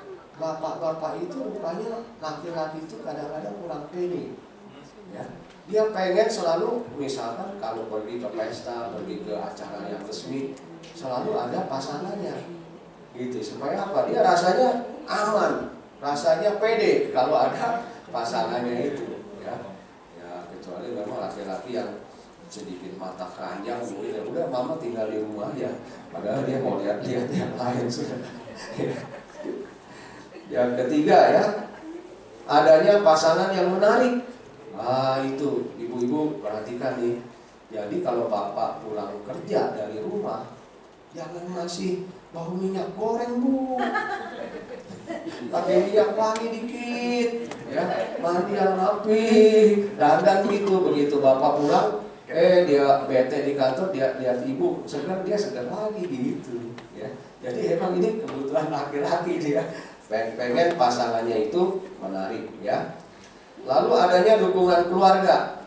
bapak-bapak itu rupanya laki-laki itu kadang-kadang kurang pede. Ya. Dia pengen selalu, misalkan kalau pergi ke pesta, pergi ke acara yang resmi, selalu ada pasangannya. Gitu, supaya apa? Dia rasanya aman, rasanya pede kalau ada pasangannya itu. Ya, ya kecuali memang laki-laki yang sedikit mata keranjang, mungkin ya udah mama tinggal di rumah ya, padahal dia mau lihat-lihat yang lain sudah. Yang ketiga ya, adanya pasangan yang menarik. Itu ibu-ibu perhatikan nih. Jadi kalau bapak pulang kerja dari rumah, jangan masih bau minyak goreng bu, pakai minyak wangi dikit, ya mandi yang rapi, dandan gitu. Begitu bapak pulang, dia bete di kantor, dia lihat ibu segar, dia segar lagi gitu. Ya, jadi emang ini kebutuhan laki-laki dia, pengen pasangannya itu menarik, ya. Lalu adanya dukungan keluarga,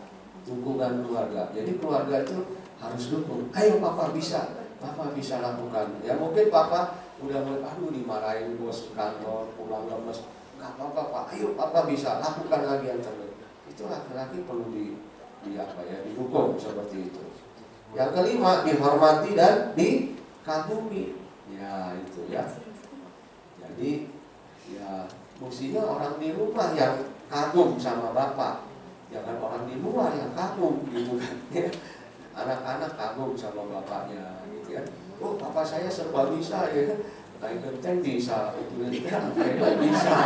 Jadi keluarga itu harus dukung. Ayo papa bisa lakukan. Ya mungkin papa udah mulai, aduh dimarahin bos kantor, pulang lemes, nggak apa-apa pak, ayo papa bisa lakukan lagi yang terbaik. Itu laki-laki perlu didukung seperti itu. Yang kelima, dihormati dan dikagumi. Ya itu ya. Jadi ya mestinya orang di rumah yang kagum sama bapak, jangan orang di luar yang kagum gitu kan. Anak-anak kagum sama bapaknya gitu ya. Oh papa saya serba bisa ya, naik genteng bisa, itu bisa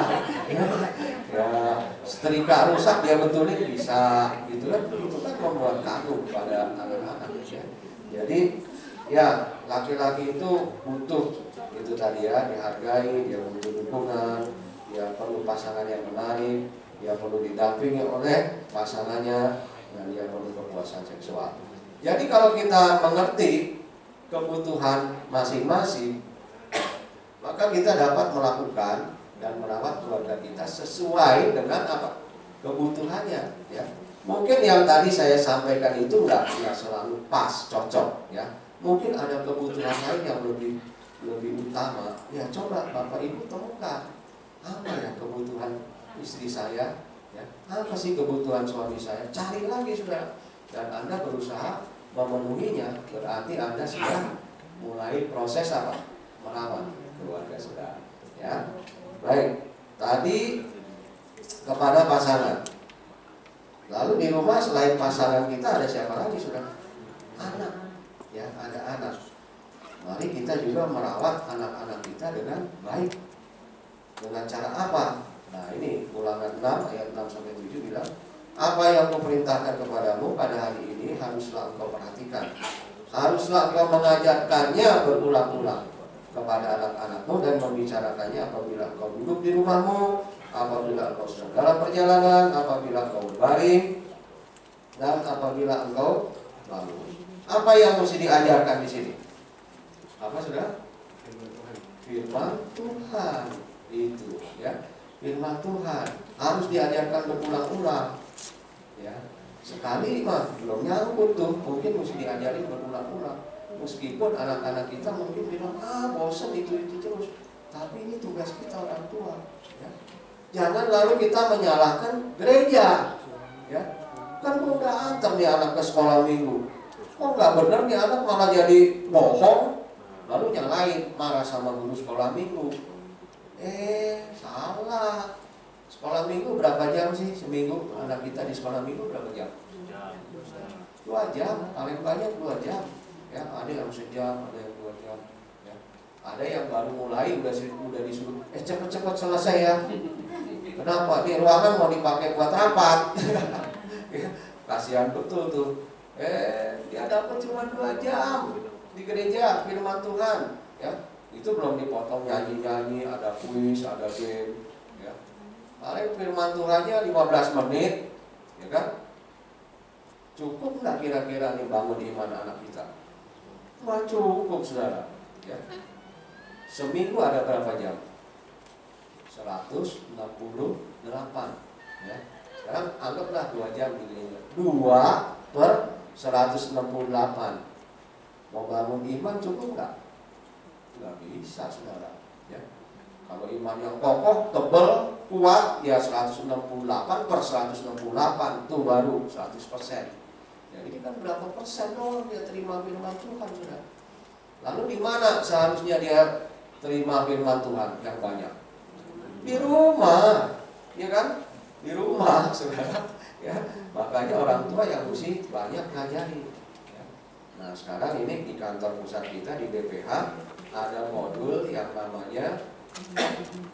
ya, setrika rusak dia betulin bisa gitu kan. Itu kan membuat kagum pada anak-anak ya. Jadi ya laki-laki itu butuh itu tadi ya, dihargai, dia butuh dukungan, dia perlu pasangan yang menarik, dia perlu didampingi oleh pasangannya, dan dia perlu kepuasan seksual. Jadi kalau kita mengerti kebutuhan masing-masing, maka kita dapat melakukan dan merawat keluarga kita sesuai dengan apa kebutuhannya. Ya, mungkin yang tadi saya sampaikan itu nggak selalu pas, cocok. Ya, mungkin ada kebutuhan lain yang lebih utama. Ya, coba bapak ibu temukan apa ya kebutuhan istri saya, ya, apa sih kebutuhan suami saya, cari lagi sudah, dan Anda berusaha memenuhinya, berarti Anda sudah mulai proses apa? Merawat keluarga sudah, ya. Baik, tadi kepada pasangan. Lalu di rumah selain pasangan kita ada siapa lagi sudah? Anak, ya, ada anak. Mari kita juga merawat anak-anak kita dengan baik. Dengan cara apa? Nah ini Ulangan 6 ayat 6-7 bilang, apa yang kuperintahkan kepadamu pada hari ini haruslah engkau perhatikan, haruslah engkau mengajarkannya berulang-ulang kepada anak-anakmu dan membicarakannya apabila engkau duduk di rumahmu, apabila engkau sedang dalam perjalanan, apabila engkau berbaring, dan apabila engkau lalu. Apa yang mesti diajarkan di sini? Apa sudah? Firman Tuhan itu, ya. Firman Tuhan harus diajarkan berulang-ulang. Ya, sekali mah belum nyangkut tuh, mungkin mesti diajarin berulang-ulang. Meskipun anak-anak kita mungkin bilang bosan itu terus, tapi ini tugas kita orang tua. Ya. Jangan lalu kita menyalahkan gereja. Ya, kan udah antar nih anak ke sekolah minggu, kok nggak benar nih anak malah jadi bohong, lalu nyalain marah sama guru sekolah minggu. Salah. Sekolah minggu berapa jam sih seminggu? Anak kita di sekolah minggu berapa jam? 2 jam, paling banyak 2 jam. Ya, ada yang sejam, ada yang 2 jam. Ya. Ada yang baru mulai udah disuruh, cepet-cepet selesai ya. Kenapa? Di ruangan mau dipakai buat rapat. Ya, kasihan betul tuh. Dia dapat cuma 2 jam di gereja firman Tuhan. Ya. Itu belum dipotong nyanyi-nyanyi, ada kuis, ada game, ya. Paling firman Tuhannya 15 menit, ya kan? Cukup nggak kira-kira nih bangun iman anak kita? Nggak cukup, saudara. Ya. Seminggu ada berapa jam? 168. Ya. Sekarang anggaplah 2 jam gitu. 2 per 168. Mau bangun iman cukup nggak? Nggak bisa, saudara. Ya. Kalau iman yang kokoh, tebal, kuat, ya 168 per 168 itu baru 100%. Ya, ini kan berapa persen doang dia terima firman Tuhan, saudara. Lalu di mana seharusnya dia terima firman Tuhan yang banyak? Di rumah, ya kan? Di rumah, saudara. Ya, makanya orang tua yang mesti banyak ngajari. Ya. Nah, sekarang ini di kantor pusat kita di BPH ada modul yang namanya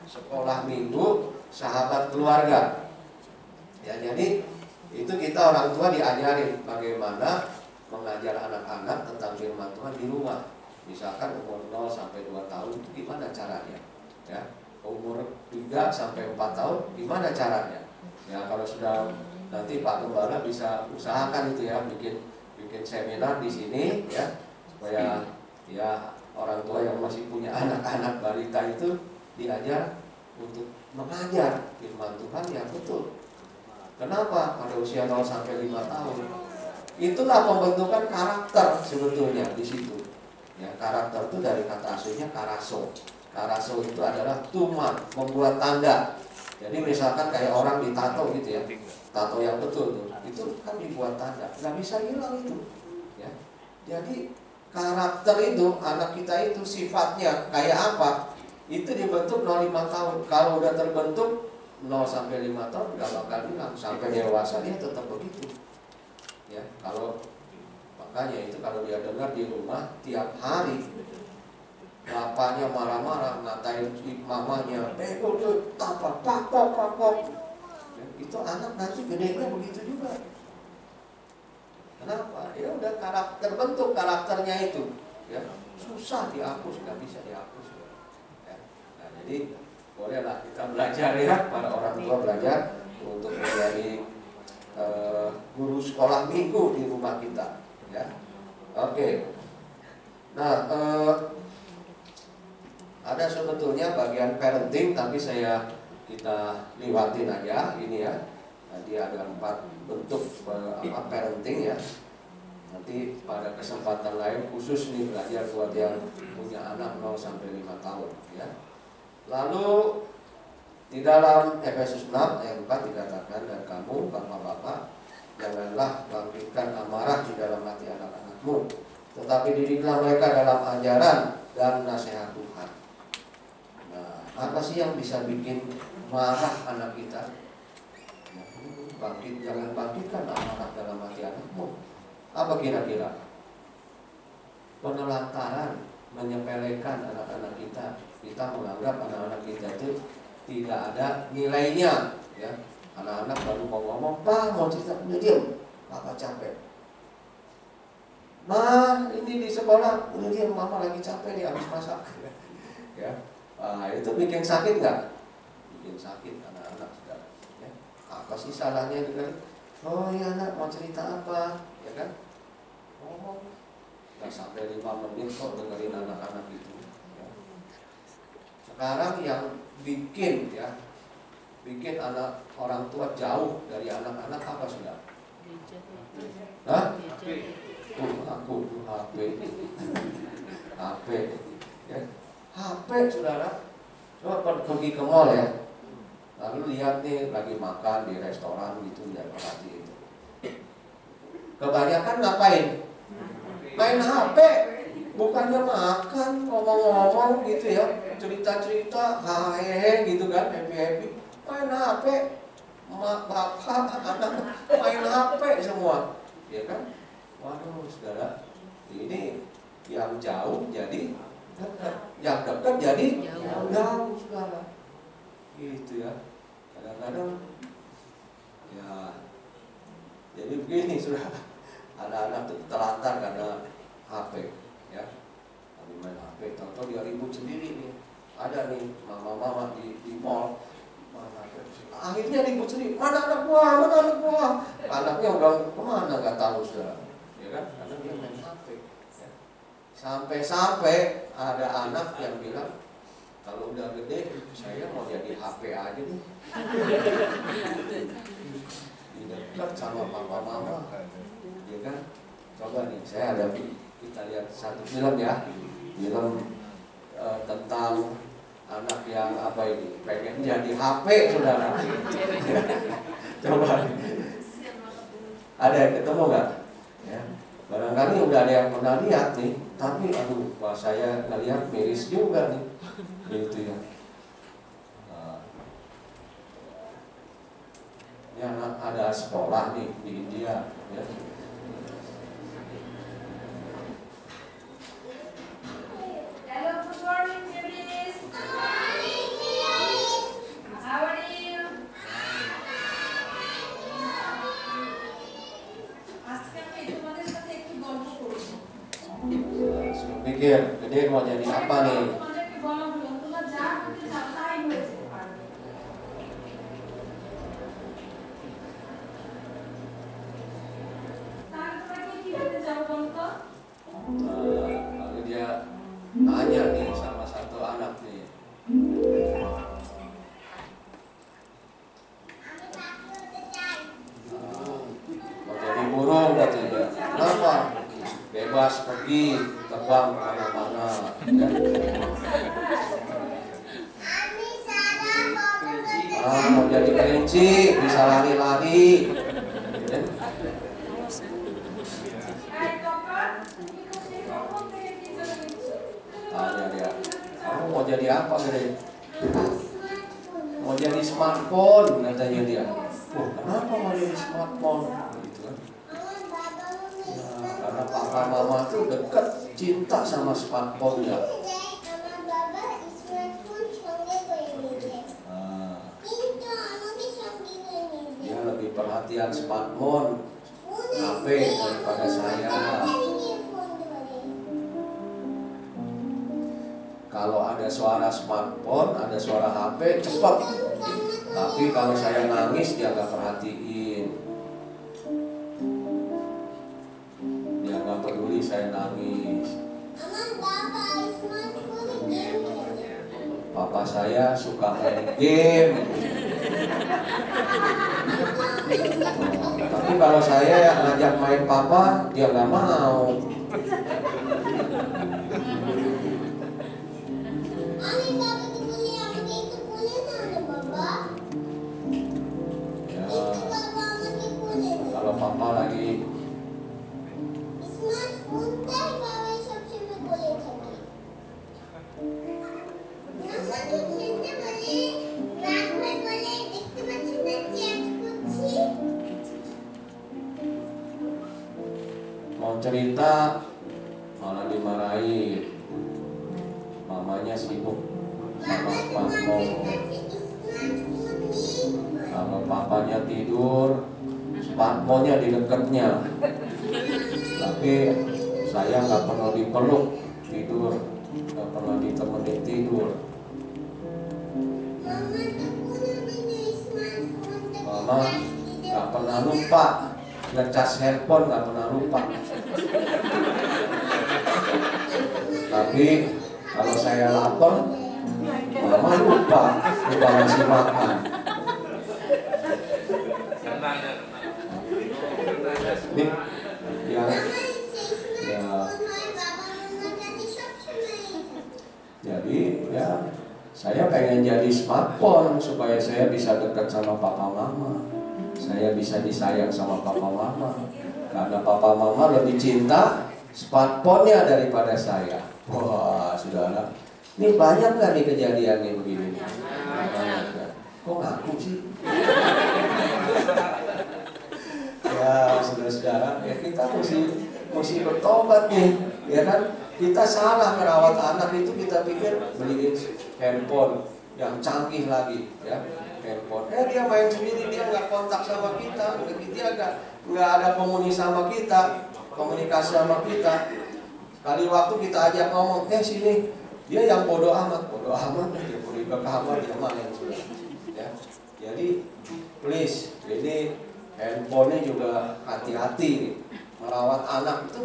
Sekolah Minggu Sahabat Keluarga. Ya, jadi itu kita orang tua diajarin bagaimana mengajar anak-anak tentang firman Tuhan di rumah. Misalkan umur 0 sampai 2 tahun itu gimana caranya? Ya, umur 3 sampai 4 tahun gimana caranya? Ya, kalau sudah nanti Pak Gembala bisa usahakan itu ya, bikin seminar di sini ya, supaya ya orang tua yang masih punya anak-anak balita itu diajar untuk mengajar firman Tuhan yang betul. Kenapa? Pada usia 0 sampai 5 tahun. Itulah pembentukan karakter sebetulnya di situ. Ya, karakter itu dari kata aslinya karaso. Karaso itu adalah tuman, membuat tanda. Jadi misalkan kayak orang ditato gitu ya, tato yang betul tuh, itu kan dibuat tanda, nggak bisa hilang itu. Ya. Jadi karakter itu anak kita itu sifatnya kayak apa? Itu dibentuk 0-5 tahun. Kalau udah terbentuk 0 sampai 5 tahun nggak bakal hilang, sampai dewasa dia tetap begitu. Ya, kalau makanya itu kalau dia dengar di rumah tiap hari bapaknya marah-marah ngatain mamanya, udah tapak pakok. Ya, itu anak nanti gedenya begitu juga. Kenapa? Ya udah terbentuk karakternya itu. Ya, susah dihapus, nggak bisa dihapus. Ya. Nah, jadi bolehlah kita belajar ya, para orang tua belajar untuk menjadi guru sekolah minggu di rumah kita. Ya, oke. Nah, ada sebetulnya bagian parenting, tapi kita lewatin aja ini ya. Tadi ada 4 bentuk parenting ya. Nanti pada kesempatan lain khusus nih belajar buat yang punya anak 0 sampai 5 tahun ya. Lalu di dalam Efesus 6 ayat 4 dikatakan, dan kamu bapak-bapak janganlah bangkitkan amarah di dalam hati anak-anakmu, tetapi didiklah mereka dalam ajaran dan nasihat Tuhan. Nah, apa sih yang bisa bikin marah anak kita? Jangan bangkitkan amarah dalam hati anakmu. Apa kira-kira? Penelantaran, menyepelekan anak-anak kita. Kita menganggap anak-anak kita itu tidak ada nilainya. Ya, anak-anak baru mau ngomong, "Pak, mau cerita," udah diam, Papa capek. "Ma, ini di sekolah," udah diam, Mama lagi capek nih habis masak. Ya, itu bikin sakit nggak? Bikin sakit anak-anak sudah. Ya. Apa sih salahnya dengan, "Oh ya anak mau cerita apa?" Ya kan? Oh, nggak sampai 5 menit kok dengerin anak-anak itu. Ya. Sekarang yang bikin anak orang tua jauh dari anak-anak apa sudah? Hah? Aku HP. HP. Ya. HP saudara. Coba pergi ke mall ya. Lalu lihat nih lagi makan di restoran gitu, ya perhati itu. Kebanyakan ngapain? Main HP. Bukannya makan, ngomong-ngomong gitu ya, cerita-cerita, hahe gitu kan, happy-happy. Main HP, bapak, anak main HP semua, ya kan? Waduh, saudara, ini yang jauh jadi dekat, yang dekat jadi jauh, saudara. Gitu ya. Kadang-kadang, ya, jadi begini, saudara. Ada anak terlantar karena HP, ya. Lagi main HP, tahu-tahu dia ribut sendiri nih. Ada nih mama-mama di mall. Akhirnya ribut sendiri. Mana anak buah? Mana anak buah? Anaknya udah kemana nggak tahu sudah, ya kan? Karena dia main HP. Ya. Sampai-sampai ada anak yang bilang, kalau udah gede saya mau jadi HP aja nih. Dekat sama papa mama, ya kan? Coba nih, kita lihat satu film ya, film tentang anak yang apa ini, pengen jadi HP, saudara. Coba, ada yang ketemu nggak? Ya. Barangkali udah ada yang pernah lihat nih, tapi aduh, wah saya ngelihat miris juga nih, gitu ya. Ini anak ada sekolah nih di India, ya. Hello, good morning, Miss. Good morning, Miss. How are you? আজকে আমি তোমাদের সাথে একটু গল্প করব। Pikir, gede mau jadi apa nih? তোমাদেরকে বলা হলো তোমরা যা করতে চাও তাই হয়ে যেতে পারবে। তাহলে তোমরা কি করতে চাও বলতো? Lalu dia tanya nih sama satu anak nih. Mau jadi burung katanya. Kenapa? Bebas pergi, terbang kemana-mana. Ya. Mau jadi kelinci, bisa lari-lari. Ya. Tanya dia, kamu mau jadi apa gede? Mau jadi smartphone, katanya dia. Oh, kenapa mau jadi smartphone? Gitu kan. Nah, karena papa mama tuh dekat, cinta sama smartphone-nya. Nah, dia lebih perhatian smartphone, HP daripada saya. Kalau ada suara smartphone, ada suara HP, cepat. Tapi kalau saya nangis, dia nggak perhatiin. Dia nggak peduli saya nangis. Papa saya suka main game. Tapi kalau saya ngajak main papa, dia nggak mau. Kalau papa lagi mau cerita malah dimarahin, mamanya sibuk sama smartphone. Kalau papanya tidur, smartphone-nya di dekatnya. Tapi saya nggak pernah dipeluk tidur, nggak pernah ditemani tidur. Mama nggak pernah lupa ngecas handphone, nggak pernah lupa. Tapi kalau saya lapar, mama lupa ngasih makan. Jadi ya saya pengen jadi smartphone supaya saya bisa dekat sama papa mama, saya bisa disayang sama papa mama. Karena papa mama lebih cinta smartphone-nya daripada saya. Wah, saudara, ini banyak nggak nih kejadian nih begini? Banyak kan? Kok ngaku sih? Ya, saudara-saudara, ya kita mesti bertobat nih, ya kan? Kita salah merawat anak itu, kita pikir beliin handphone yang canggih lagi, ya, handphone. Dia main sendiri, dia nggak kontak sama kita, dia nggak ada komunikasi sama kita. Kali waktu kita ajak ngomong, sini, dia yang bodoh amat, dia pergi ke kamar, dia main sudah. Ya, jadi please, ini handphonenya juga hati-hati. Merawat anak itu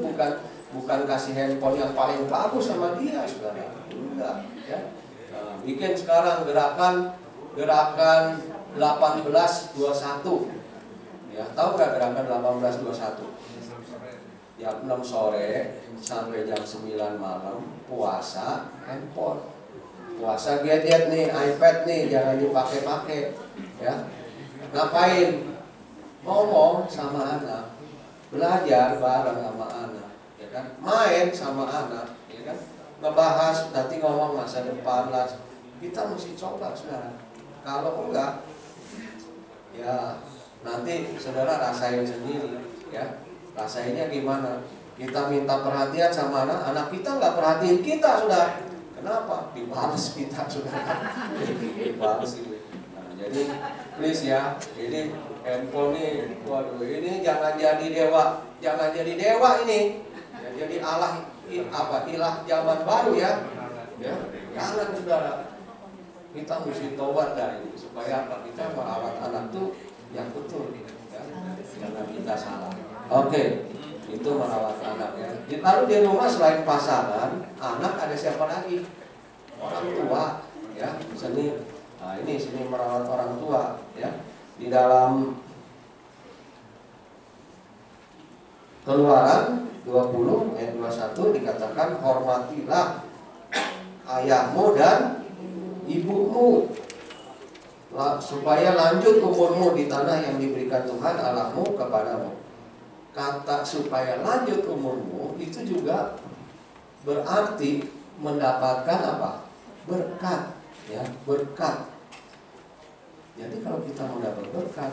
bukan kasih handphone yang paling bagus sama dia, saudara. Enggak, ya. Nah, bikin sekarang gerakan 1821. Ya, tahu nggak gerakan 1821? jam 6 sore sampai jam 9 malam puasa handphone, puasa gadget nih, iPad nih, jangan dipakai-pakai ya. Ngapain? Ngomong sama anak, belajar bareng sama anak, ya kan? Main sama anak, ya kan? Ngebahas nanti ngomong masa depan lah. Kita mesti coba saudara. Kalau enggak, ya nanti saudara rasain sendiri, ya. Rasanya gimana? Kita minta perhatian sama anak, anak kita nggak perhatiin kita, saudara. Kenapa? Dibalas kita, saudara. Dibalas ini. Nah, jadi please ya, ini handphone nih, waduh, ini jangan jadi dewa, jangan jadi dewa ini. Ya, jadi ilah zaman baru ya. Ya, jangan saudara. Kita mesti tobat dari ini supaya apa? Kita merawat anak tuh yang betul, ya. Jangan kita salah. Oke, itu merawat anak ya. Lalu di rumah selain pasangan, anak ada siapa lagi? Orang tua, ya. Nah ini seni merawat orang tua, ya. Di dalam Keluaran 20 ayat 21 dikatakan hormatilah ayahmu dan ibumu supaya lanjut umurmu di tanah yang diberikan Tuhan Allahmu kepadamu. Kata supaya lanjut umurmu itu juga berarti mendapatkan apa? Berkat, ya, berkat. Jadi kalau kita mau dapat berkat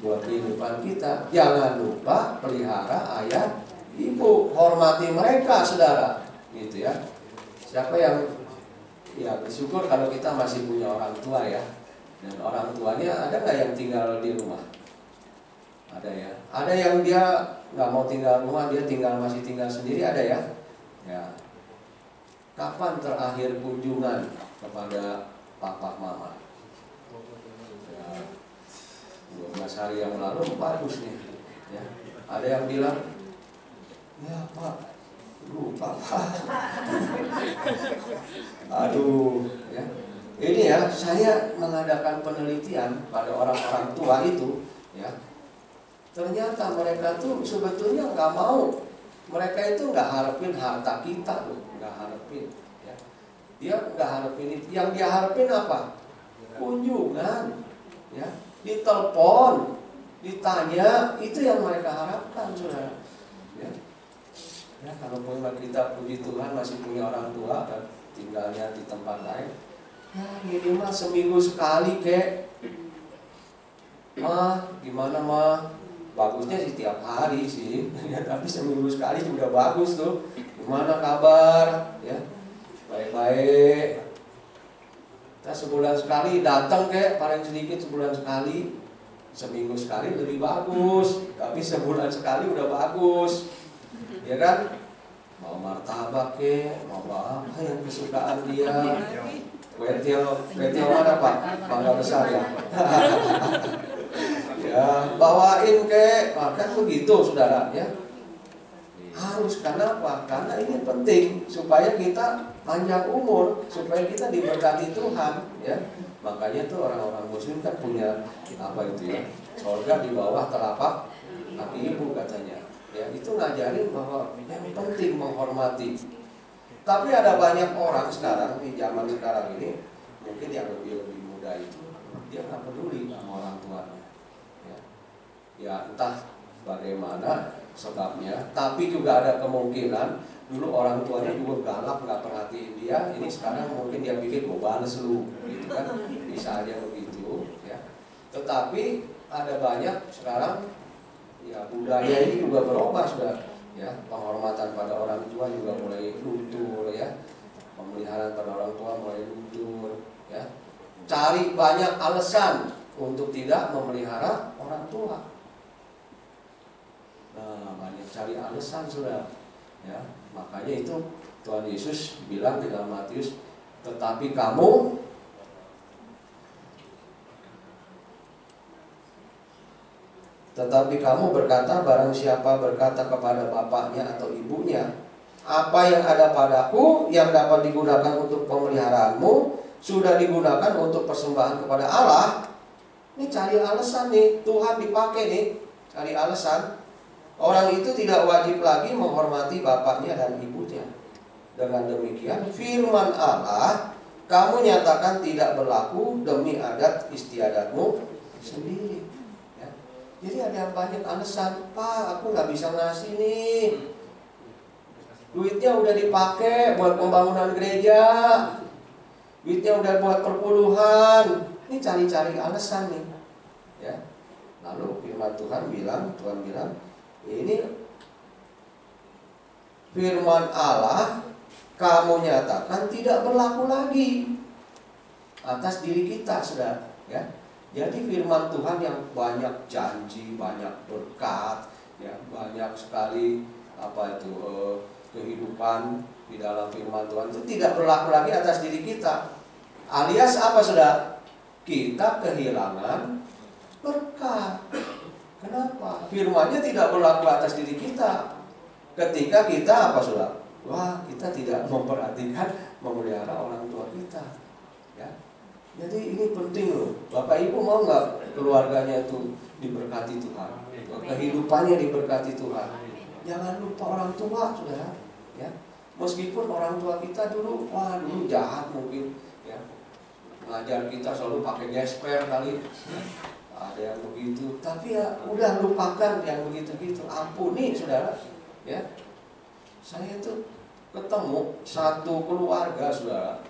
buat kehidupan kita, jangan lupa pelihara ayah ibu, hormati mereka, saudara, gitu ya. Siapa yang ya bersyukur kalau kita masih punya orang tua ya, dan orang tuanya ada nggak yang tinggal di rumah? Ada ya. Ada yang dia nggak mau tinggal rumah, dia masih tinggal sendiri, ada ya. Ya. Kapan terakhir kunjungan kepada papa mama? Ya, 12 hari yang lalu bagus nih. Ya. Ada yang bilang, ya Pak, lupa Pak. Aduh, ya. Ini ya, saya mengadakan penelitian pada orang-orang tua itu, ya. Ternyata mereka tuh sebetulnya nggak mau. Mereka itu nggak harapin harta kita loh, nggak harapin. Ya. Dia nggak harapin itu. Yang dia harapin apa? Kunjungan, ya, ditelepon, ditanya, itu yang mereka harapkan, saudara. Ya. Ya, kalau kita puji Tuhan masih punya orang tua dan tinggalnya di tempat lain, ya minimal seminggu sekali kek. Mah, gimana mah? Bagusnya sih tiap hari sih, ya, tapi seminggu sekali sudah bagus tuh. Gimana kabar? Ya, baik-baik. Kita sebulan sekali datang kek, paling sedikit sebulan sekali. Seminggu sekali lebih bagus, tapi sebulan sekali udah bagus. Ya kan? Mau martabak kek, mau apa yang kesukaan dia. Kue mana Pak? Bangga besar ya. Ya, bawain kek, kan begitu saudara ya. Harus, karena apa? Karena ini penting supaya kita panjang umur, supaya kita diberkati Tuhan ya. Makanya tuh orang-orang muslim kan punya apa itu ya? Surga di bawah telapak kaki ibu katanya. Ya, itu ngajarin bahwa yang penting menghormati. Tapi ada banyak orang sekarang di zaman sekarang ini, mungkin yang lebih muda itu dia nggak peduli sama orang tuanya. Ya entah bagaimana sebabnya, tapi juga ada kemungkinan dulu orang tuanya juga galak, nggak perhatiin dia. Ini sekarang mungkin dia pikir mau bales lu, gitu kan? Bisa aja begitu, ya. Tetapi ada banyak sekarang, ya budaya ini juga berubah sudah, ya. Penghormatan pada orang tua juga mulai luntur, ya. Pemeliharaan pada orang tua mulai luntur, ya. Cari banyak alasan untuk tidak memelihara orang tua. Nah, banyak cari alasan sudah, ya. Makanya itu Tuhan Yesus bilang di dalam Matius, tetapi kamu berkata, barang siapa berkata kepada bapaknya atau ibunya, apa yang ada padaku yang dapat digunakan untuk pemeliharaanmu sudah digunakan untuk persembahan kepada Allah. Ini cari alasan nih, Tuhan dipakai nih, cari alasan. Orang itu tidak wajib lagi menghormati bapaknya dan ibunya. Dengan demikian firman Allah kamu nyatakan tidak berlaku demi adat istiadatmu sendiri. Ya. Jadi ada banyak alasan, Pak, aku nggak bisa ngasih nih. Duitnya udah dipakai buat pembangunan gereja, duitnya udah buat perpuluhan. Ini cari-cari alasan nih. Ya. Lalu firman Tuhan bilang, ini firman Allah kamu nyatakan tidak berlaku lagi atas diri kita, saudara. Ya. Jadi firman Tuhan yang banyak janji, banyak berkat, ya, banyak sekali kehidupan di dalam firman Tuhan itu tidak berlaku lagi atas diri kita. Alias apa, saudara? Kita kehilangan berkat. Kenapa? Firman-nya tidak berlaku atas diri kita. Ketika kita apa, saudara? Wah, kita tidak memperhatikan memelihara orang tua kita. Ya. Jadi ini penting loh. Bapak Ibu mau nggak keluarganya itu diberkati Tuhan, kehidupannya diberkati Tuhan? Jangan lupa orang tua, saudara. Ya. Meskipun orang tua kita dulu jahat mungkin, ya, mengajar kita selalu pakai gesper kali, ya. Ada yang begitu. Tapi ya udah lupakan yang begitu-gitu. Ampuni, saudara. Ya. Saya itu ketemu satu keluarga, saudara.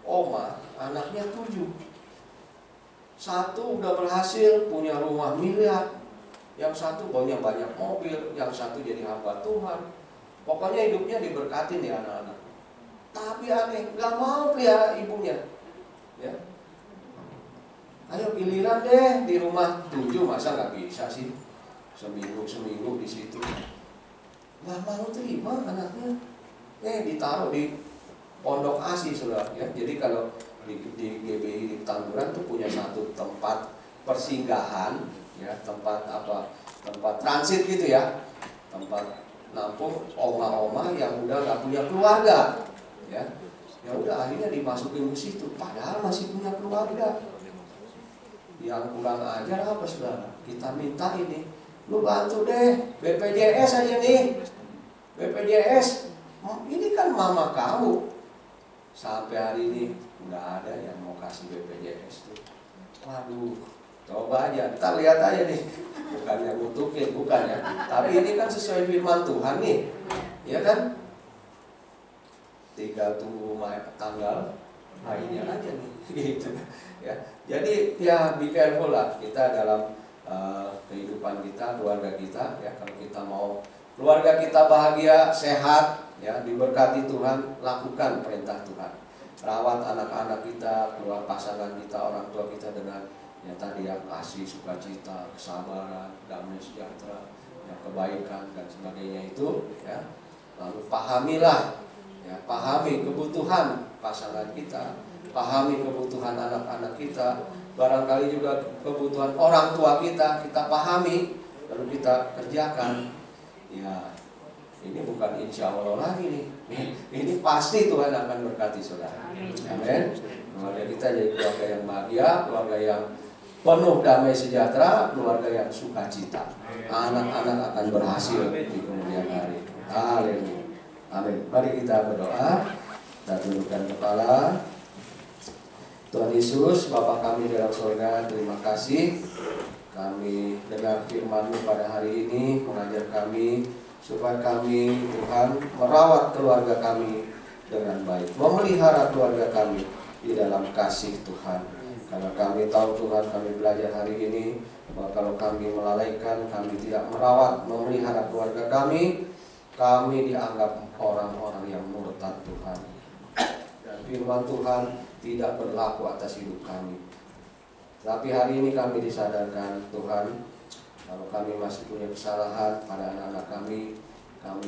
Oma, anaknya 7. Satu udah berhasil punya rumah miliar, yang satu punya banyak mobil, yang satu jadi hamba Tuhan. Pokoknya hidupnya diberkatin ya anak-anak. Tapi aneh, gak mau pelihara ibunya. Ya. Ayo giliran deh di rumah 7, masa gak bisa sih? Seminggu di situ. Gak mau terima anaknya. Ditaruh di pondok ASI, saudara. Ya. Jadi kalau di GBI di Petamburan tuh punya satu tempat persinggahan, ya, tempat transit gitu ya, tempat nampung oma-oma yang udah nggak punya keluarga, ya. Ya udah akhirnya dimasukin ke situ, padahal masih punya keluarga. Yang kurang ajar apa, saudara? Kita minta ini, lu bantu deh BPJS aja nih, BPJS. Ini kan mama kamu. Sampai hari ini nggak ada yang mau kasih BPJS tuh. Waduh, coba aja, kita lihat aja nih. Bukan yang ngutukin, bukan ya. Tapi ini kan sesuai firman Tuhan nih, ya kan? Tinggal tunggu tanggal mainnya aja nih, gitu. Ya, jadi ya be careful lah kita dalam kehidupan kita, keluarga kita. Ya, kalau kita mau keluarga kita bahagia, sehat, ya, diberkati Tuhan, lakukan perintah Tuhan. Rawat anak-anak kita, keluar pasangan kita, orang tua kita dengan ya tadi yang kasih, sukacita, kesabaran, damai sejahtera, ya, kebaikan dan sebagainya itu, ya. Lalu pahamilah, ya, pahami kebutuhan pasangan kita, pahami kebutuhan anak-anak kita, barangkali juga kebutuhan orang tua kita pahami, lalu kita kerjakan. Ya, ini bukan insya Allah lagi nih. Ini pasti Tuhan akan berkati, saudara. Amin. Keluarga kita jadi keluarga yang bahagia, keluarga yang penuh damai sejahtera, keluarga yang sukacita. Anak-anak akan berhasil di kemudian hari. Haleluya. Amin. Mari kita berdoa. Kita tundukkan kepala. Tuhan Yesus, Bapa kami dalam surga, terima kasih. Kami dengar firman-Mu pada hari ini, mengajar kami supaya kami, Tuhan, merawat keluarga kami dengan baik, memelihara keluarga kami di dalam kasih Tuhan. Karena kami tahu, Tuhan, kami belajar hari ini bahwa kalau kami melalaikan, kami tidak merawat, memelihara keluarga kami dianggap orang-orang yang murtad, Tuhan. Dan firman Tuhan tidak berlaku atas hidup kami. Tapi hari ini kami disadarkan, Tuhan, kalau kami masih punya kesalahan pada anak-anak kami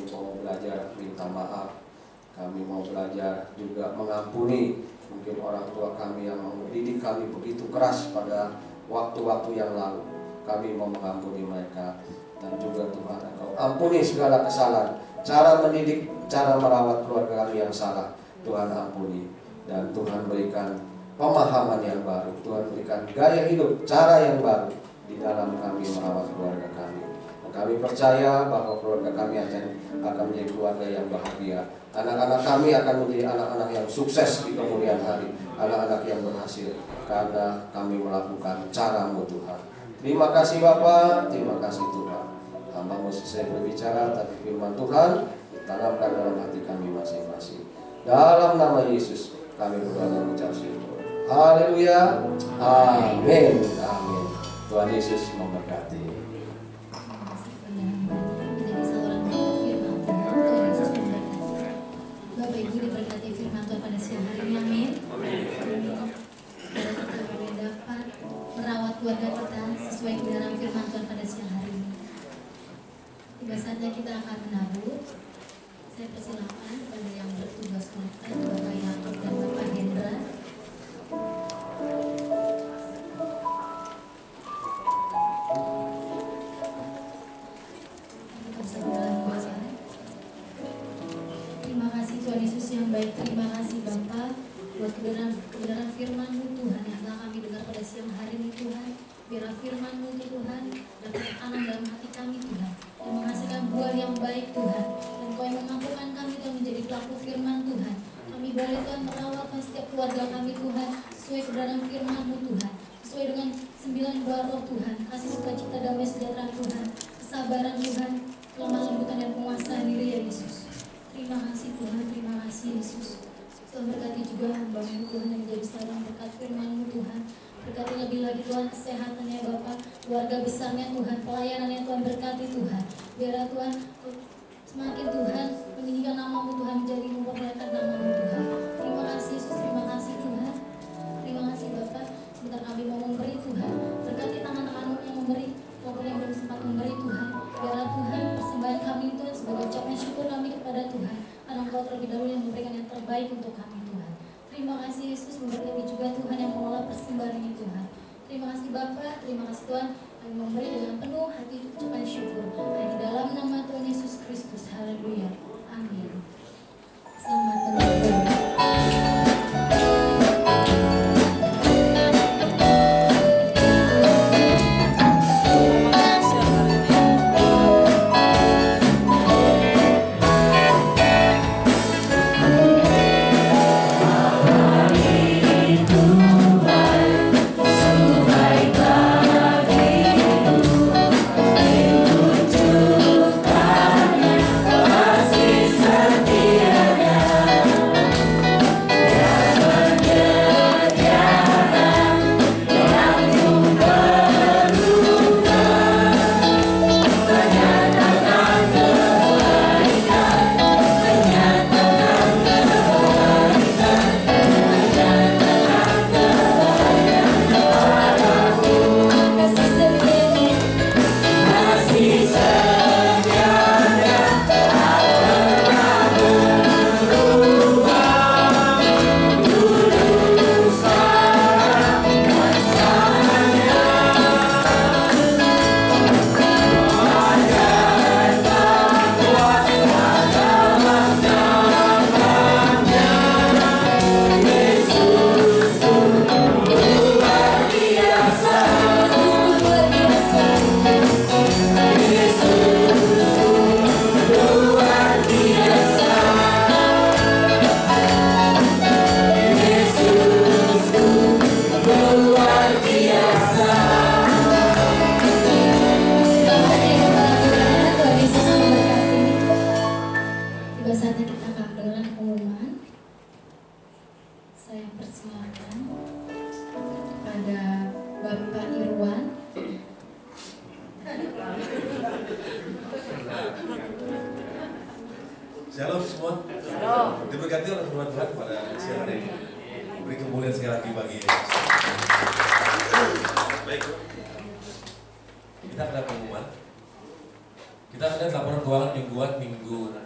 mau belajar minta maaf, kami mau belajar juga mengampuni mungkin orang tua kami yang mendidik kami begitu keras pada waktu-waktu yang lalu. Kami mau mengampuni mereka, dan juga Tuhan, Engkau ampuni segala kesalahan, cara mendidik, cara merawat keluarga kami yang salah, Tuhan ampuni, dan Tuhan berikan pemahaman yang baru, Tuhan berikan gaya hidup, cara yang baru di dalam kami merawat keluarga kami. Kami percaya bahwa keluarga kami akan menjadi keluarga yang bahagia. Anak-anak kami akan menjadi anak-anak yang sukses di kemudian hari, anak-anak yang berhasil, karena kami melakukan cara-Mu Tuhan. Terima kasih Bapa, terima kasih Tuhan. Hamba-Mu selesai berbicara, tapi firman Tuhan ditanamkan dalam hati kami masing-masing. Dalam nama Yesus kami berdoa dan mengucap syukur. Haleluya, amin, amin. Tuhan Yesus memberkati. Menjadi seorang pengikut firman Tuhan, Tuhan Yesus memberkati. Bapak Ibu diberkati firman Tuhan pada siang hari ini, amin. Biar kita boleh dapat merawat keluarga kita sesuai kebenaran firman Tuhan pada siang hari ini. Tiba saatnya kita akan menabur. Saya persilakan kepada yang bertugas melakukan, Bapak Yakub dan Bapak Hendra. Kita bersama dalam doa. Terima kasih Tuhan Yesus yang baik. Terima kasih Bapa buat kebenaran firman-Mu Tuhan yang telah kami dengar pada siang hari ini Tuhan. Biarlah firman-Mu Tuhan dapat tertanam dalam hati kami Tuhan, dan menghasilkan buah yang baik Tuhan. Dan Kau yang memampukan kami Tuhan menjadi pelaku firman Tuhan. Kami boleh Tuhan merawat setiap keluarga kami Tuhan sesuai kebenaran firman-Mu Tuhan, sesuai dengan 9 buah roh Tuhan, kasih sukacita damai sejahtera Tuhan, kesabaran Tuhan, kelemah lembutan dan penguasaan diri ya Yesus. Terima kasih Tuhan, terima kasih Yesus. Tuhan berkati juga hamba-Mu Tuhan yang menjadi sarang berkat firman-Mu Tuhan. Berkati lebih lagi Tuhan kesehatannya Bapak, keluarga besarnya Tuhan, pelayanannya Tuhan, berkati Tuhan. Biarlah Tuhan semakin Tuhan meninggikan nama-Mu Tuhan, menjadi memperlihatkan nama-Mu Tuhan. Terima kasih Yesus, terima kasih Tuhan. Terima kasih Bapak. Sebentar kami mau memberi Tuhan. Berkati tangan-tangan-Mu yang memberi, maupun yang belum sempat memberi Tuhan. Biarlah Tuhan persembahan kami Tuhan sebagai ucapan syukur kami kepada Tuhan, karena Engkau terlebih dahulu yang memberikan yang terbaik untuk kami Tuhan. Terima kasih Yesus, memberkati juga Tuhan yang mengolah persembahan ini Tuhan. Terima kasih Bapa, terima kasih Tuhan yang memberi dengan penuh hati ucapan syukur. Hanya di dalam nama Tuhan Yesus Kristus. Haleluya. Amin. Selamat mendengar. Shalom semua. Diberkati oleh firman Tuhan pada siang hari ini. Beri kemuliaan sekali lagi bagi Yesus. Baik. Kita ada pengumuman. Kita ada laporan keuangan mingguan minggu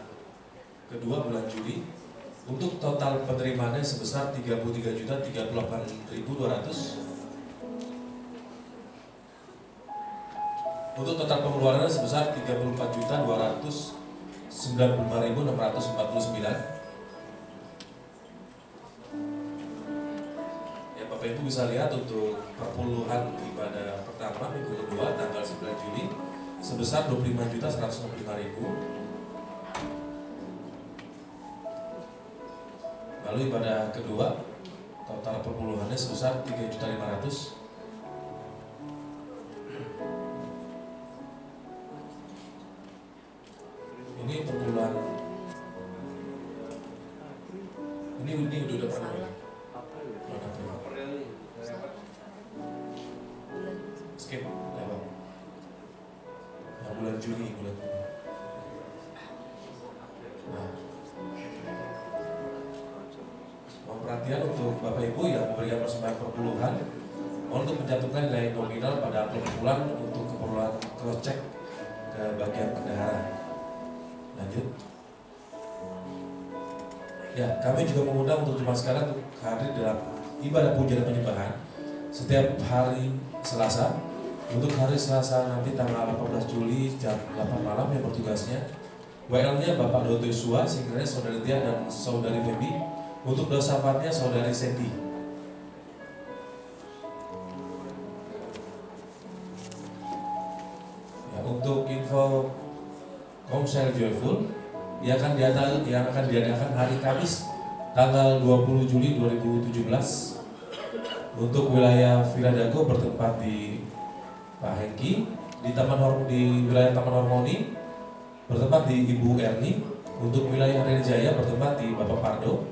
kedua bulan Juli. Untuk total penerimaannya sebesar 33.038.200. Untuk total pengeluarannya sebesar 34.295.649. Ya, Bapak Ibu bisa lihat untuk perpuluhan ibadah pertama minggu kedua tanggal 9 Juli sebesar 25.165.000. Lalu ibadah kedua total perpuluhannya sebesar 3.500.000. Ini perpuluhan. Ini udah pernah ya? Skip lewat. Nah, bulan Juni. Nah, mohon perhatian untuk Bapak Ibu yang memberikan persembahan perpuluhan, mohon untuk mencantumkan nilai nominal pada amplop pulang untuk keperluan cross check ke bagian bendahara. Lanjut. Ya, kami juga mengundang untuk jemaat sekarang untuk hadir dalam ibadah puja dan penyembahan setiap hari Selasa. Untuk hari Selasa nanti tanggal 18 Juli jam 8 malam yang bertugasnya WL-nya Bapak Dodo Yosua, Singkirnya Saudari Tia dan Saudari Febi. Untuk dosafatnya Saudari Sandy. Ya, untuk info Komsel Joyful yang akan diadakan hari Kamis tanggal 20 Juli 2017 untuk wilayah Villa Dago bertempat di Pak Hengki, di wilayah Taman Harmoni bertempat di Ibu Erni, untuk wilayah Reni Jaya bertempat di Bapak Pardo,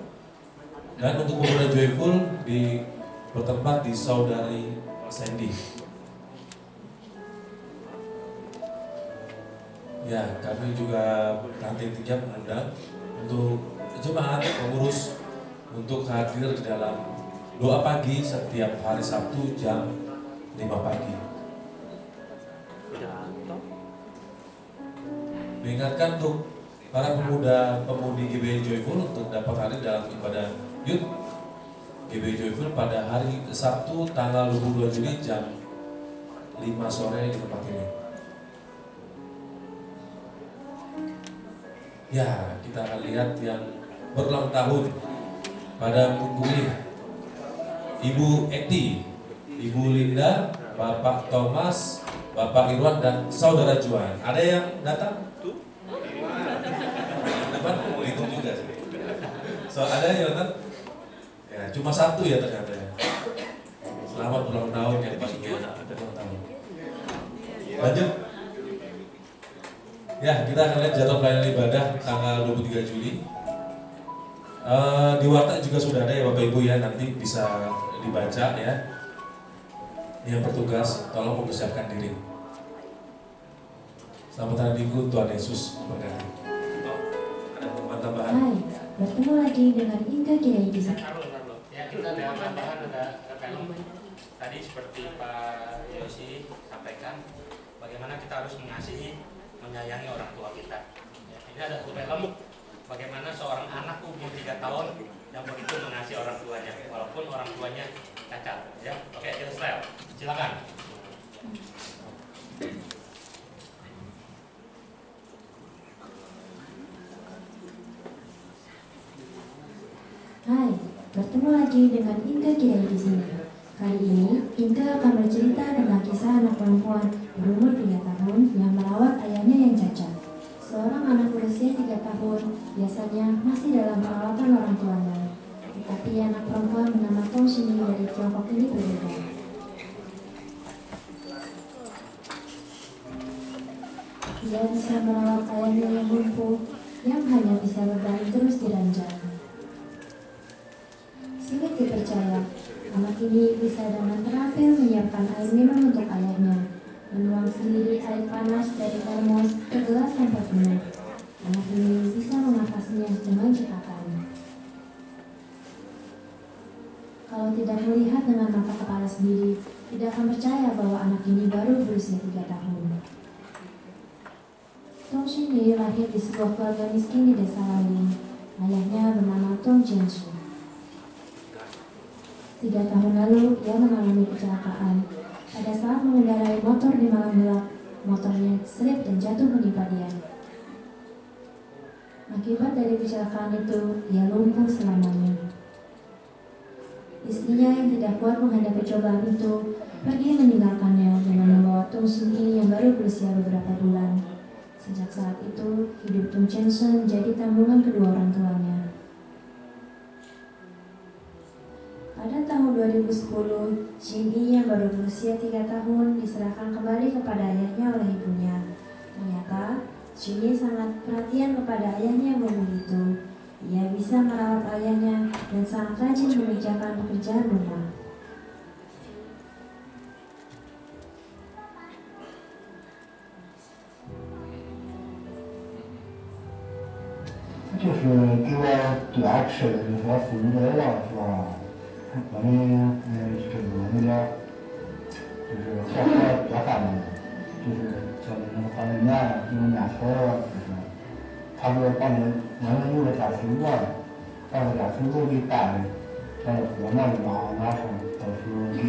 dan untuk pemuda Joyful bertempat di Saudari Sandy. Ya, kami juga nanti mengundang untuk jemaat pengurus untuk hadir di dalam doa pagi setiap hari Sabtu jam 5 pagi. Mengingatkan untuk para pemudi GBI Joyful untuk dapat hadir dalam ibadah Youth GBI Joyful pada hari Sabtu tanggal 22 Juli jam 5 sore di tempat ini. Ya, kita akan lihat yang berulang tahun pada minggu ini. Ibu Eti, Ibu Linda, Bapak Thomas, Bapak Irwan dan Saudara Juan. Ada yang datang? Depan hitung juga sih. So, ada yang datang? Ya, cuma satu ya ternyata ya. Selamat ulang tahun yang pastinya ulang tahun. Lanjut. Ya, kita akan lihat jadwal pelayanan ibadah tanggal 23 Juli. Di warta juga sudah ada ya Bapak Ibu ya, nanti bisa dibaca ya. Yang bertugas tolong mempersiapkan diri. Selamat hari Minggu, Tuhan Yesus memberkati. Ada pengumuman tambahan? Hai, bertemu lagi dengan Inka Kiai di sini. Ya, kita ada tambahan, ada film. Tadi seperti Pak Yosi sampaikan, bagaimana kita harus mengasihi, menyayangi orang tua kita. Ya, ini ada film bagaimana seorang anak umur 3 tahun yang begitu mengasihi orang tuanya, walaupun orang tuanya cacat. Ya, oke, kita style. Silakan. Hai, bertemu lagi dengan Inka Kiai di sini. Kali ini, Inka akan bercerita tentang kisah anak perempuan berumur 3 tahun yang merawat ayahnya yang cacat. Seorang anak berusia 3 tahun biasanya masih dalam perawatan orang tuanya. Tetapi anak perempuan bernama Tong Shini dari Tiongkok ini berbeda. Dia bisa merawat ayahnya yang lumpuh, yang hanya bisa berbaring terus di ranjang. Sulit dipercaya, anak ini bisa dengan terampil menyiapkan air minum untuk ayahnya, menuang sendiri air panas dari termos ke gelas sampai penuh. Anak ini bisa mengatasinya dengan cekatan. Kalau tidak melihat dengan mata kepala sendiri, tidak akan percaya bahwa anak ini baru berusia 3 tahun. Tong Shini lahir di sebuah keluarga miskin di desa lain. Ayahnya bernama Tong Jiansu. 3 tahun lalu, ia mengalami kecelakaan. Pada saat mengendarai motor di malam gelap, motornya slip dan jatuh menimpa dia. Akibat dari kecelakaan itu, ia lumpuh selamanya. Istrinya yang tidak kuat menghadapi cobaan itu, pergi meninggalkannya dengan membawa Tong Shini yang baru berusia beberapa bulan. Sejak saat itu, hidup Tung Chen Sheng menjadi tanggungan kedua orang tuanya. Pada tahun 2010, Xin Yi yang baru berusia 3 tahun diserahkan kembali kepada ayahnya oleh ibunya. Ternyata, Xin Yi sangat perhatian kepada ayahnya yang bungil itu. Ia bisa merawat ayahnya dan sangat rajin mengerjakan pekerjaan rumah. 就是给我最爱吃的就是说腐乳的了，是吧？我们这个那个就是好做饭的，就是叫那种方便面，这种面条啊，就是他说把那我们有的点水果，把那点水果给拌，在锅那里拿上，到时候给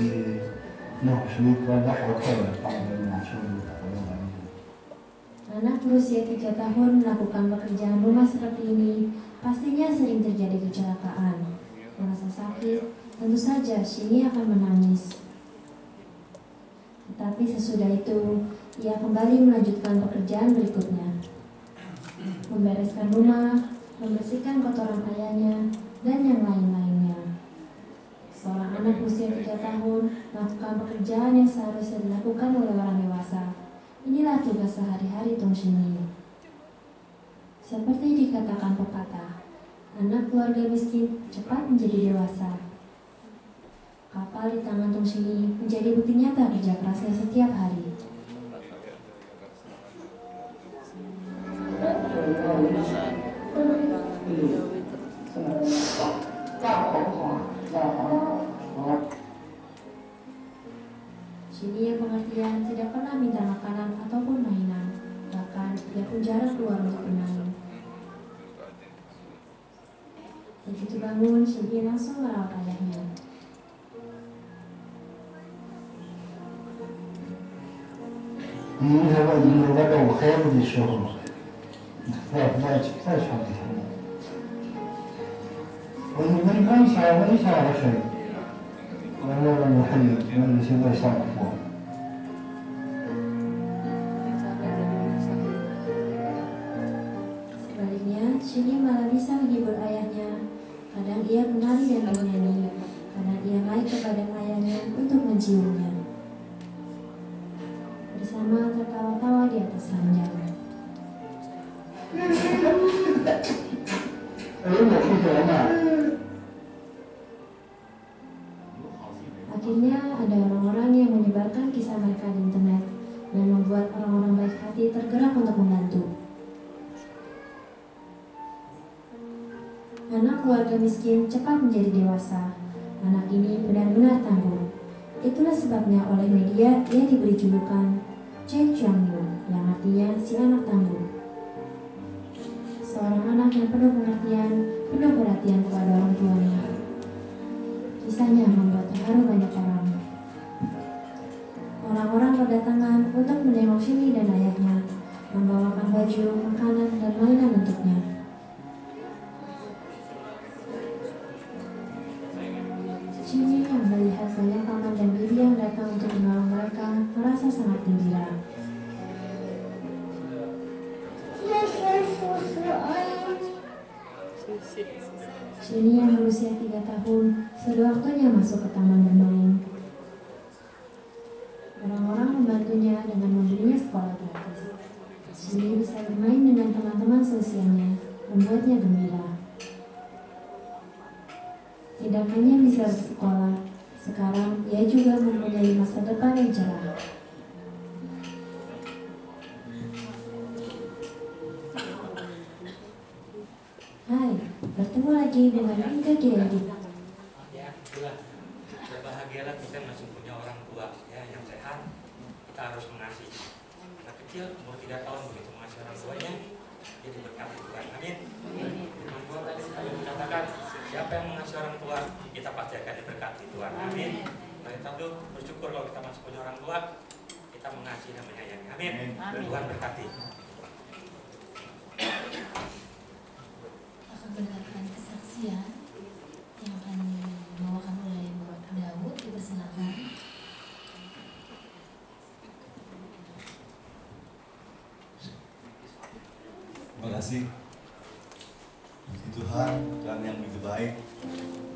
弄水搁热烧开了，把那个面条就和了完。 Anak berusia 3 tahun melakukan pekerjaan rumah seperti ini, pastinya sering terjadi kecelakaan. Merasa sakit, tentu saja Xin Yi akan menangis. Tetapi sesudah itu, ia kembali melanjutkan pekerjaan berikutnya. Membereskan rumah, membersihkan kotoran ayahnya, dan yang lain-lainnya. Seorang anak berusia 3 tahun melakukan pekerjaan yang seharusnya dilakukan oleh orang dewasa. Inilah tugas sehari-hari Tung Xin Yi. Seperti dikatakan pepatah, anak keluarga miskin cepat menjadi dewasa. Kapal di tangan Tung Xin Yi menjadi bukti nyata kerja kerasnya setiap hari. Xin Yi yang pengertian tidak pernah minta makanan ataupun mainan, bahkan ia pun jarang keluar untuk bermain. Begitu bangun, Xin Yi langsung merawat ayahnya.你说我照顾孩子的时候，再强不强？我问一下的事，我现在想过。 Sebaliknya, Xin Yi malah bisa menghibur ayahnya. Kadang ia menari dan bernyanyi, kadang ia naik ke badan ayahnya untuk menciumnya. Bersama tertawa-tawa di atas ranjang. Akhirnya ada orang-orang yang menyebarkan kisah mereka di internet dan membuat orang-orang baik hati tergerak untuk membantu. Anak keluarga miskin cepat menjadi dewasa. Anak ini benar-benar tangguh. Itulah sebabnya oleh media ia diberi julukan Chen Qiangyu, yang artinya si anak tangguh. Seorang anak yang penuh pengertian, penuh perhatian kepada orang tuanya. Kisahnya membuat terharu banyak orang. Orang-orang berdatangan untuk menengok Xin Yi dan ayahnya, membawakan baju, makanan, dan mainan untuknya. Xin Yi yang melihat banyak paman dan bibi yang datang untuk menolong mereka merasa sangat gembira. Xin Yi yang berusia 3 tahun sudah waktunya masuk ke taman bermain. Orang-orang membantunya dengan membelinya sekolah gratis. Xin Yi bisa bermain dengan teman-teman seusianya, membuatnya gembira. Tidak hanya bisa bersekolah, sekarang ia juga mempunyai masa depan yang cerah. Hai, bertemu lagi dengan Inka Kiredi. Ya, itulah. Berbahagialah kita masih punya orang tua ya yang sehat. Kita harus mengasihi. Anak kecil umur 3 tahun begitu mengasihi orang tuanya, dia diberkati Tuhan. Amin. Firman Tuhan tadi kalau dikatakan siapa yang mengasihi orang tua, kita pasti akan diberkati Tuhan. Amin. Kita tuh bersyukur kalau kita masih punya orang tua, kita mengasihi dan menyayangi. Amin. Tuhan berkati. Akan mendengarkan kesaksian yang akan dibawakan oleh Bapak Daud. Dipersilakan. Terima kasih. Puji Tuhan, Tuhan yang begitu baik.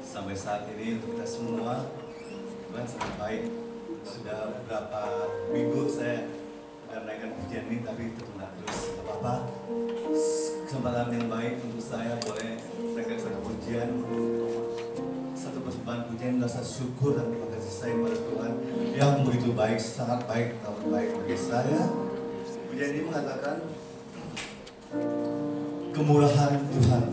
Sampai saat ini untuk kita semua, Tuhan sangat baik. Sudah beberapa minggu saya menaikkan pujian ini, tapi tertunda terus. Tidak apa-apa. Kesempatan yang baik untuk saya boleh menaikkan satu pujian, satu persembahan pujian, rasa syukur dan terima kasih saya kepada Tuhan yang begitu baik, sangat baik, sangat baik bagi saya. Pujian ini mengatakan kemurahan Tuhan.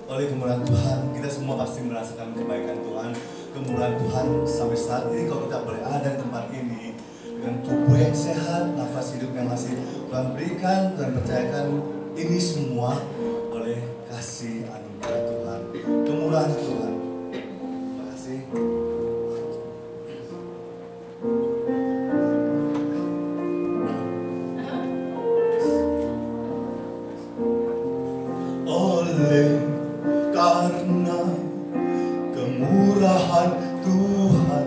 Oleh kemurahan Tuhan, kita semua pasti merasakan kebaikan Tuhan, kemurahan Tuhan. Sampai saat ini kalau kita boleh ada di tempat ini dengan tubuh yang sehat, nafas hidup yang masih Tuhan berikan, Tuhan percayakan, ini semua oleh kasih anugerah Tuhan, kemurahan Tuhan. Terima kasih. Oleh karena kemurahan Tuhan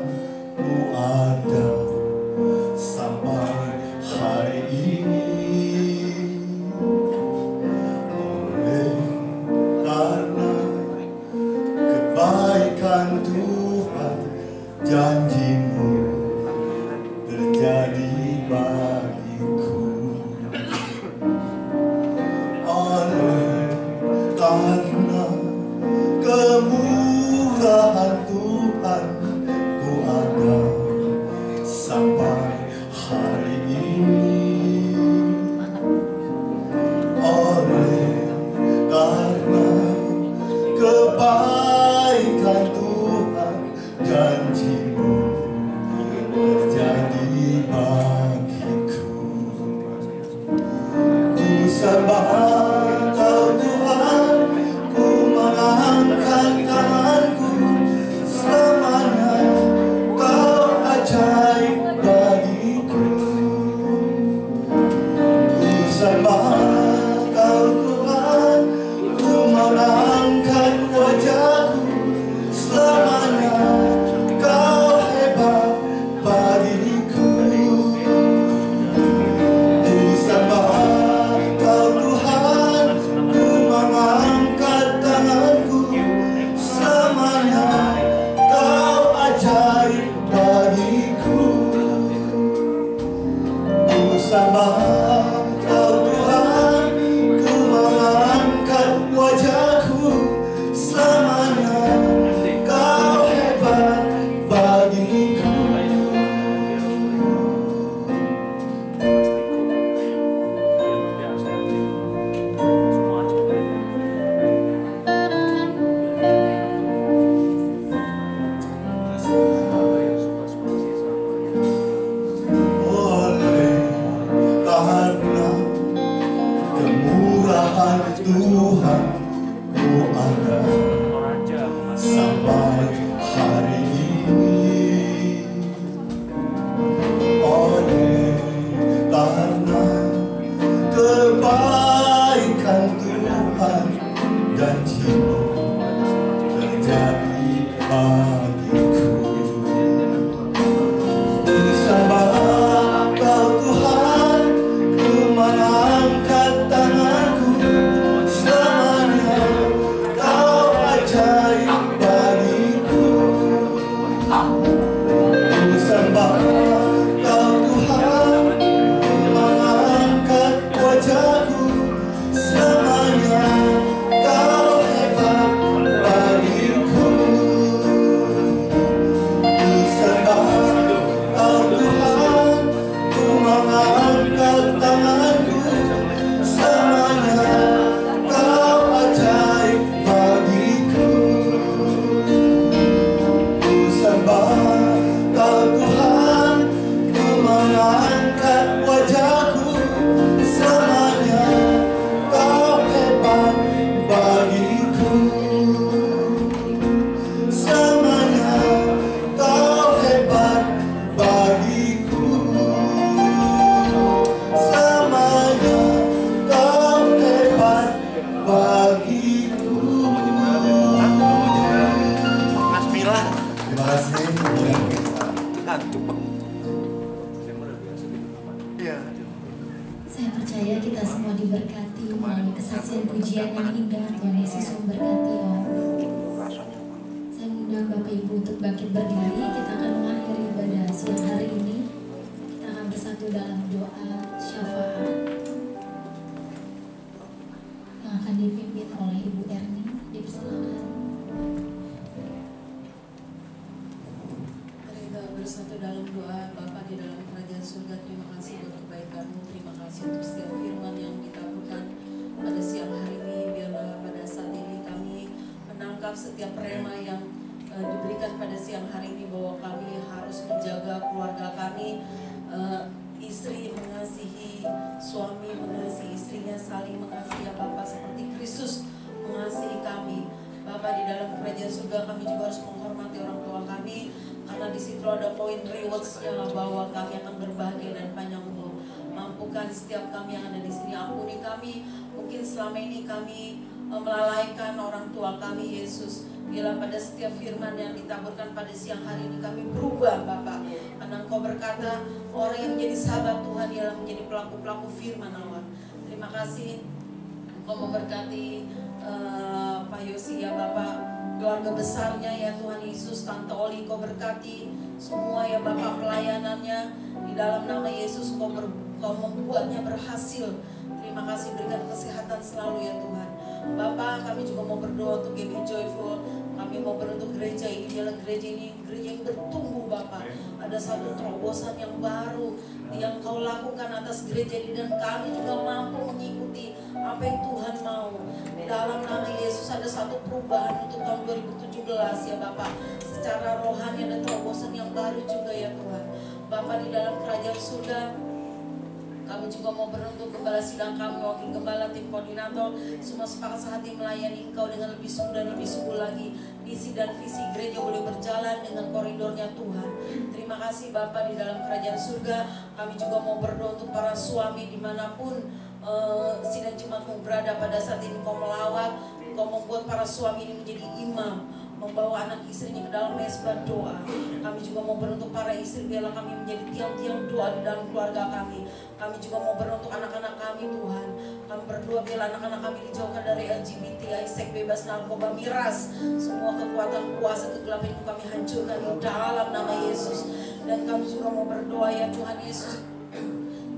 ku ada sampai hari ini. Oleh karena kebaikan Tuhan, janji-Mu terjadi bagiku. Oleh karena kemurahan Tuhan ku ada sampai hari ini. Oleh karena kebaikan Tuhan, janji-Mu terjadi bagiku. Ku sembah Kau Tuhan, ku mengangkat tanganku, selamanya Kau ajaib bagiku. Ku sembah Kau Tuhan, ku mengangkat wajahku, selamanya Kau hebat bagiku. Ku sembah Kau Tuhan, ku mengangkat tanganku, selamanya Kau ajaib bagiku. Ku sembah Kau Tuhan, ku mengangkat wajahku, selamanya Kau hebat bagiku. Oleh karena kemurahan Tuhan ku ada sampai hari ini. Oleh karena kebaikan Tuhan, janji-Mu terjadi bagiku. Ku sembah Kau Tuhan, ku mengangkat tanganku, selamanya Kau ajaib bagiku. Ku sembah Kau Tuhan, ku mengangkat wajahku, selamanya Kau hebat bagiku. Ku sembah Kau Tuhan, ku mengangkat tanganku, selamanya Kau ajaib bagiku. Ku sembah Kau Tuhan, ku mengangkat wajahku, selamanya Kau hebat bagiku. Selamanya Kau hebat bagiku. Selamanya Kau hebat bagiku. Terima kasih. Iya. Saya percaya kita semua diberkati melalui kesaksian pujian yang indah. Tuhan Yesus memberkati ya. Saya mengundang Bapak Ibu untuk bangkit berdiri. Kita akan mengakhiri ibadah siang hari ini. Kita akan bersatu dalam doa syafaat yang akan dipimpin oleh Ibu Erni. Dipersilakan. Mari kita bersatu dalam doa. Bapa di dalam kerajaan surga, terima kasih buat kebaikan-Mu. Terima kasih untuk setiap firman yang ditaburkan pada siang hari ini. Biarlah pada saat ini kami menangkap setiap rema yang diberikan pada siang hari ini, bahwa kami harus menjaga keluarga kami. Istri mengasihi suami, mengasihi istrinya, saling mengasihi ya Bapa, seperti Kristus mengasihi kami. Bapa di dalam kerajaan surga, kami juga harus menghormati orang tua kami, karena di situ ada poin rewards-nya, bahwa kami akan berbahagia dan panjang umur. Mampukan setiap kami yang ada di sini, ampuni kami. Mungkin selama ini kami melalaikan orang tua kami, Yesus. Bila pada setiap firman yang ditaburkan pada siang hari ini kami berubah, Bapak. Karena Engkau berkata, orang yang menjadi sahabat Tuhan ialah menjadi pelaku-pelaku firman Allah. Terima kasih Engkau memberkati Pak Yosi ya Bapak, keluarga besarnya ya Tuhan Yesus. Tante Oli Engkau berkati semua ya Bapak, pelayanannya di dalam nama Yesus. Engkau membuatnya berhasil. Terima kasih, berikan kesehatan selalu ya Tuhan. Bapak, kami juga mau berdoa untuk Gaby Joyful. Kami mau berdoa untuk gereja ini. Biarlah gereja ini gereja yang bertumbuh Bapak. Ada satu terobosan yang baru yang Kau lakukan atas gereja ini, dan kami juga mampu mengikuti apa yang Tuhan mau. Dalam nama Yesus ada satu perubahan untuk tahun 2017 ya Bapak. Secara rohani ada terobosan yang baru juga ya Tuhan. Bapak di dalam kerajaan surga, kami juga mau berdoa untuk gembala sidang kami, wakil gembala, tim koordinator, semua sepakat sehati melayani Engkau dengan lebih sungguh dan lebih sungguh lagi. Misi dan visi gereja boleh berjalan dengan koridornya Tuhan. Terima kasih Bapak di dalam kerajaan surga. Kami juga mau berdoa untuk para suami dimanapun sidang Jemaat-Mu berada pada saat ini. Engkau melawat, Engkau membuat para suami ini menjadi imam, membawa anak istrinya ke dalam mesbah doa. Kami juga mau berdoa untuk para istri, biarlah kami menjadi tiang-tiang doa di dalam keluarga kami. Kami juga mau berdoa untuk anak-anak kami Tuhan. Kami berdoa biarlah anak-anak kami dijauhkan dari LGBTI, seks bebas, narkoba, miras. Semua kekuatan kuasa kegelapan itu kami hancurkan di dalam nama Yesus. Dan kami juga mau berdoa ya Tuhan Yesus,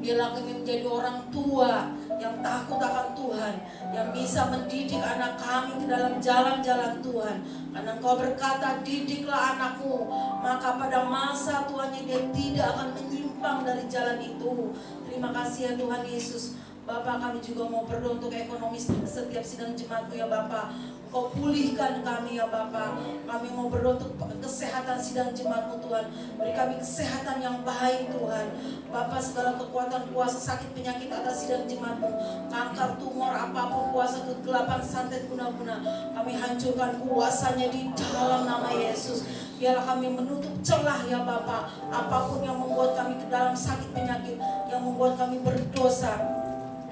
biarlah kami menjadi orang tua yang takut akan Tuhan, yang bisa mendidik anak kami ke dalam jalan-jalan Tuhan. Karena Engkau berkata, didiklah anakmu, maka pada masa tuannya dia tidak akan menyimpang dari jalan itu. Terima kasih ya Tuhan Yesus. Bapak, kami juga mau berdoa untuk ekonomi setiap sidang jemaat-Mu ya Bapak. Kau pulihkan kami ya Bapak. Kami mau berdoa untuk kesehatan sidang jemaat-Mu Tuhan. Beri kami kesehatan yang baik Tuhan. Bapak, segala kekuatan kuasa sakit penyakit atas sidang jemaat-Mu, kanker, tumor, apapun kuasa kegelapan, santet, guna-guna, kami hancurkan kuasanya di dalam nama Yesus. Biarlah kami menutup celah ya Bapak, apapun yang membuat kami ke dalam sakit penyakit, yang membuat kami berdosa.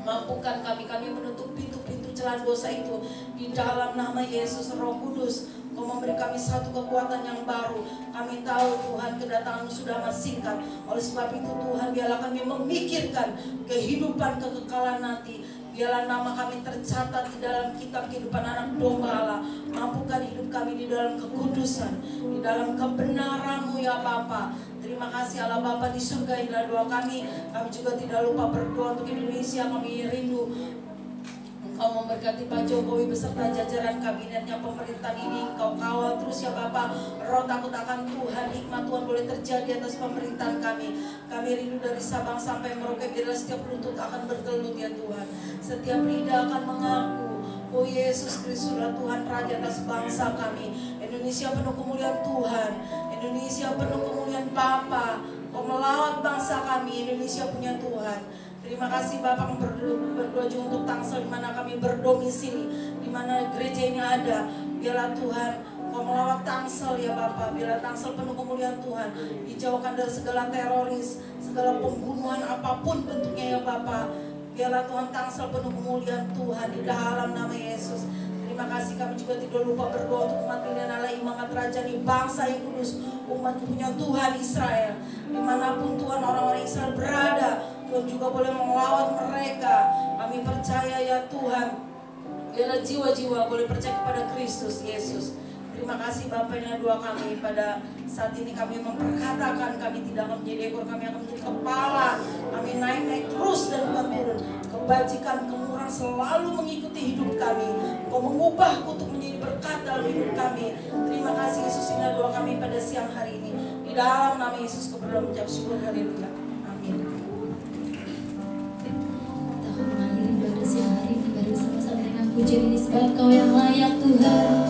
Mampukan kami menutup pintu-pintu celah dosa itu di dalam nama Yesus. Roh Kudus, Kau memberi kami satu kekuatan yang baru. Kami tahu Tuhan kedatangan-Mu sudah amat singkat. Oleh sebab itu Tuhan, biarlah kami memikirkan kehidupan kekekalan nanti. Biarlah nama kami tercatat di dalam kitab kehidupan anak domba Allah. Mampukan hidup kami di dalam kekudusan, di dalam kebenaran-Mu ya Bapa. Terima kasih Allah Bapa di surga, inilah doa kami. Kami juga tidak lupa berdoa untuk Indonesia. Kami rindu Engkau memberkati Pak Jokowi beserta jajaran kabinetnya, pemerintahan ini Engkau kawal terus ya Bapak. Roh takut akan Tuhan, hikmat Tuhan boleh terjadi atas pemerintahan kami. Kami rindu dari Sabang sampai Merauke, biarlah setiap lutut akan bergelut ya Tuhan. Setiap lidah akan mengaku, oh Yesus Kristuslah Tuhan Raja atas bangsa kami. Indonesia penuh kemuliaan Tuhan, Indonesia penuh kemuliaan Bapa. Kau melawat bangsa kami, Indonesia punya Tuhan. Terima kasih Bapak, berdoa juga untuk Tangsel di mana kami berdomisili, di mana gereja ini ada. Biarlah Tuhan Kau melawat Tangsel ya Bapak. Biarlah Tangsel penuh kemuliaan Tuhan, dijauhkan dari segala teroris, segala pembunuhan apapun bentuknya ya Bapak. Biarlah Tuhan Tangsel penuh kemuliaan Tuhan di dalam nama Yesus. Terima kasih, kami juga tidak lupa berdoa untuk umat pilihan Allah, imangat rajani, bangsa yang kudus, umat punya Tuhan Israel. Dimanapun Tuhan orang-orang Israel berada, Tuhan juga boleh melawat mereka. Kami percaya ya Tuhan, biarlah jiwa-jiwa boleh percaya kepada Kristus Yesus. Terima kasih Bapak, inilah doa kami pada saat ini. Kami memperkatakan kami tidak akan menjadi ekor, kami akan menjadi kepala. Kami naik-naik terus dan bukan turun. Kebajikan, kemurahan selalu mengikuti hidup kami. Engkau mengubah kutuk menjadi berkat dalam hidup kami. Terima kasih Yesus, inilah doa kami pada siang hari ini. Di dalam nama Yesus kau berdoa mengucap syukur, haleluya. Amin. Kita akan mengakhiri pada siang hari ini baru bersama-sama dengan pujian ini, sebab Kau yang layak Tuhan.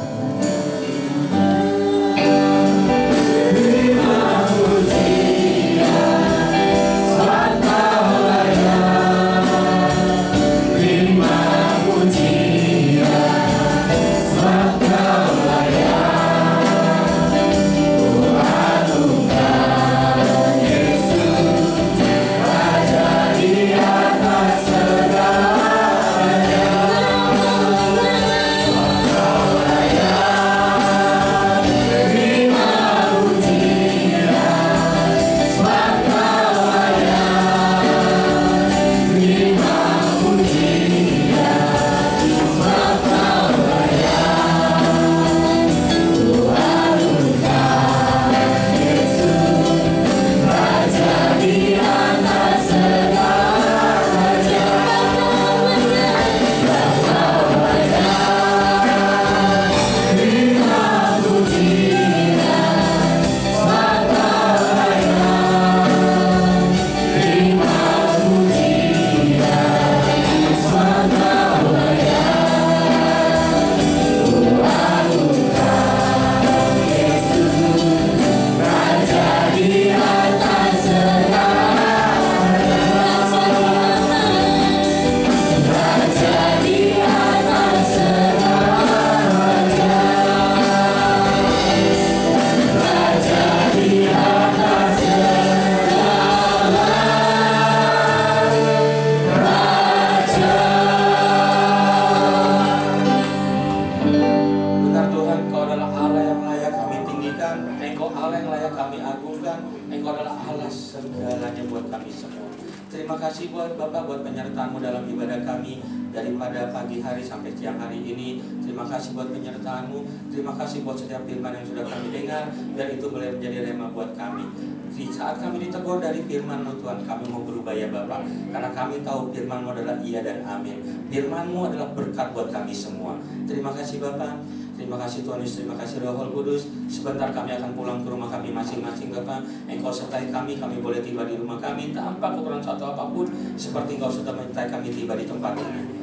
Daripada pagi hari sampai siang hari ini, terima kasih buat penyertaan-Mu. Terima kasih buat setiap firman yang sudah kami dengar, dan itu boleh menjadi rema buat kami. Di saat kami ditegur dari firman-Mu Tuhan, kami mau berubah ya Bapa, karena kami tahu firman-Mu adalah iya dan amin. Firman-Mu adalah berkat buat kami semua. Terima kasih Bapa. Terima kasih Tuhan Yesus, terima kasih Roh Kudus. Sebentar kami akan pulang ke rumah kami masing-masing Bapa. Engkau sertai kami boleh tiba di rumah kami tanpa kekurangan satu apapun, seperti Engkau sudah menyertai kami tiba di tempat ini.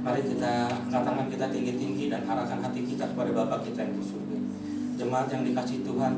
Mari kita angkat tangan kita tinggi-tinggi dan arahkan hati kita kepada Bapa kita yang di surga. Jemaat yang dikasihi Tuhan,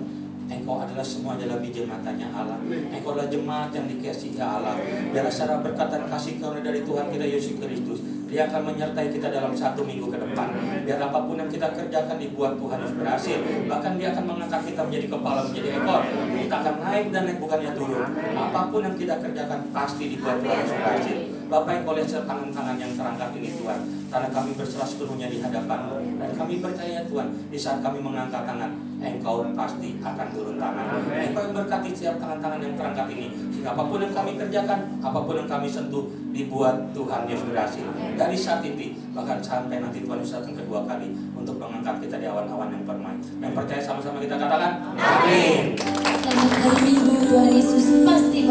Engkau adalah semua adalah biji matanya Allah. Engkau adalah jemaat yang dikasihi Allah. Biarlah secara berkat dan kasih karunia dari Tuhan kita Yesus Kristus, Dia akan menyertai kita dalam 1 minggu ke depan. Biar apapun yang kita kerjakan dibuat Tuhan harus berhasil. Bahkan Dia akan mengangkat kita menjadi kepala, menjadi ekor. Kita akan naik dan naik, bukannya turun. Apapun yang kita kerjakan pasti dibuat Tuhan harus berhasil. Bapak yang boleh tangan-tangan yang terangkat ini Tuhan, karena kami berserah sepenuhnya di hadapan-Mu. Dan kami percaya Tuhan, di saat kami mengangkat tangan, Engkau pasti akan turun tangan. Engkau yang berkati setiap tangan-tangan yang terangkat ini, sehingga apapun yang kami kerjakan, apapun yang kami sentuh, dibuat Tuhan Yesus berhasil. Dari saat ini, bahkan sampai nanti Tuhan Yesus datang kedua kali untuk mengangkat kita di awan-awan yang permai. Yang percaya sama-sama kita katakan, amin. Selamat hari Minggu, Tuhan Yesus pasti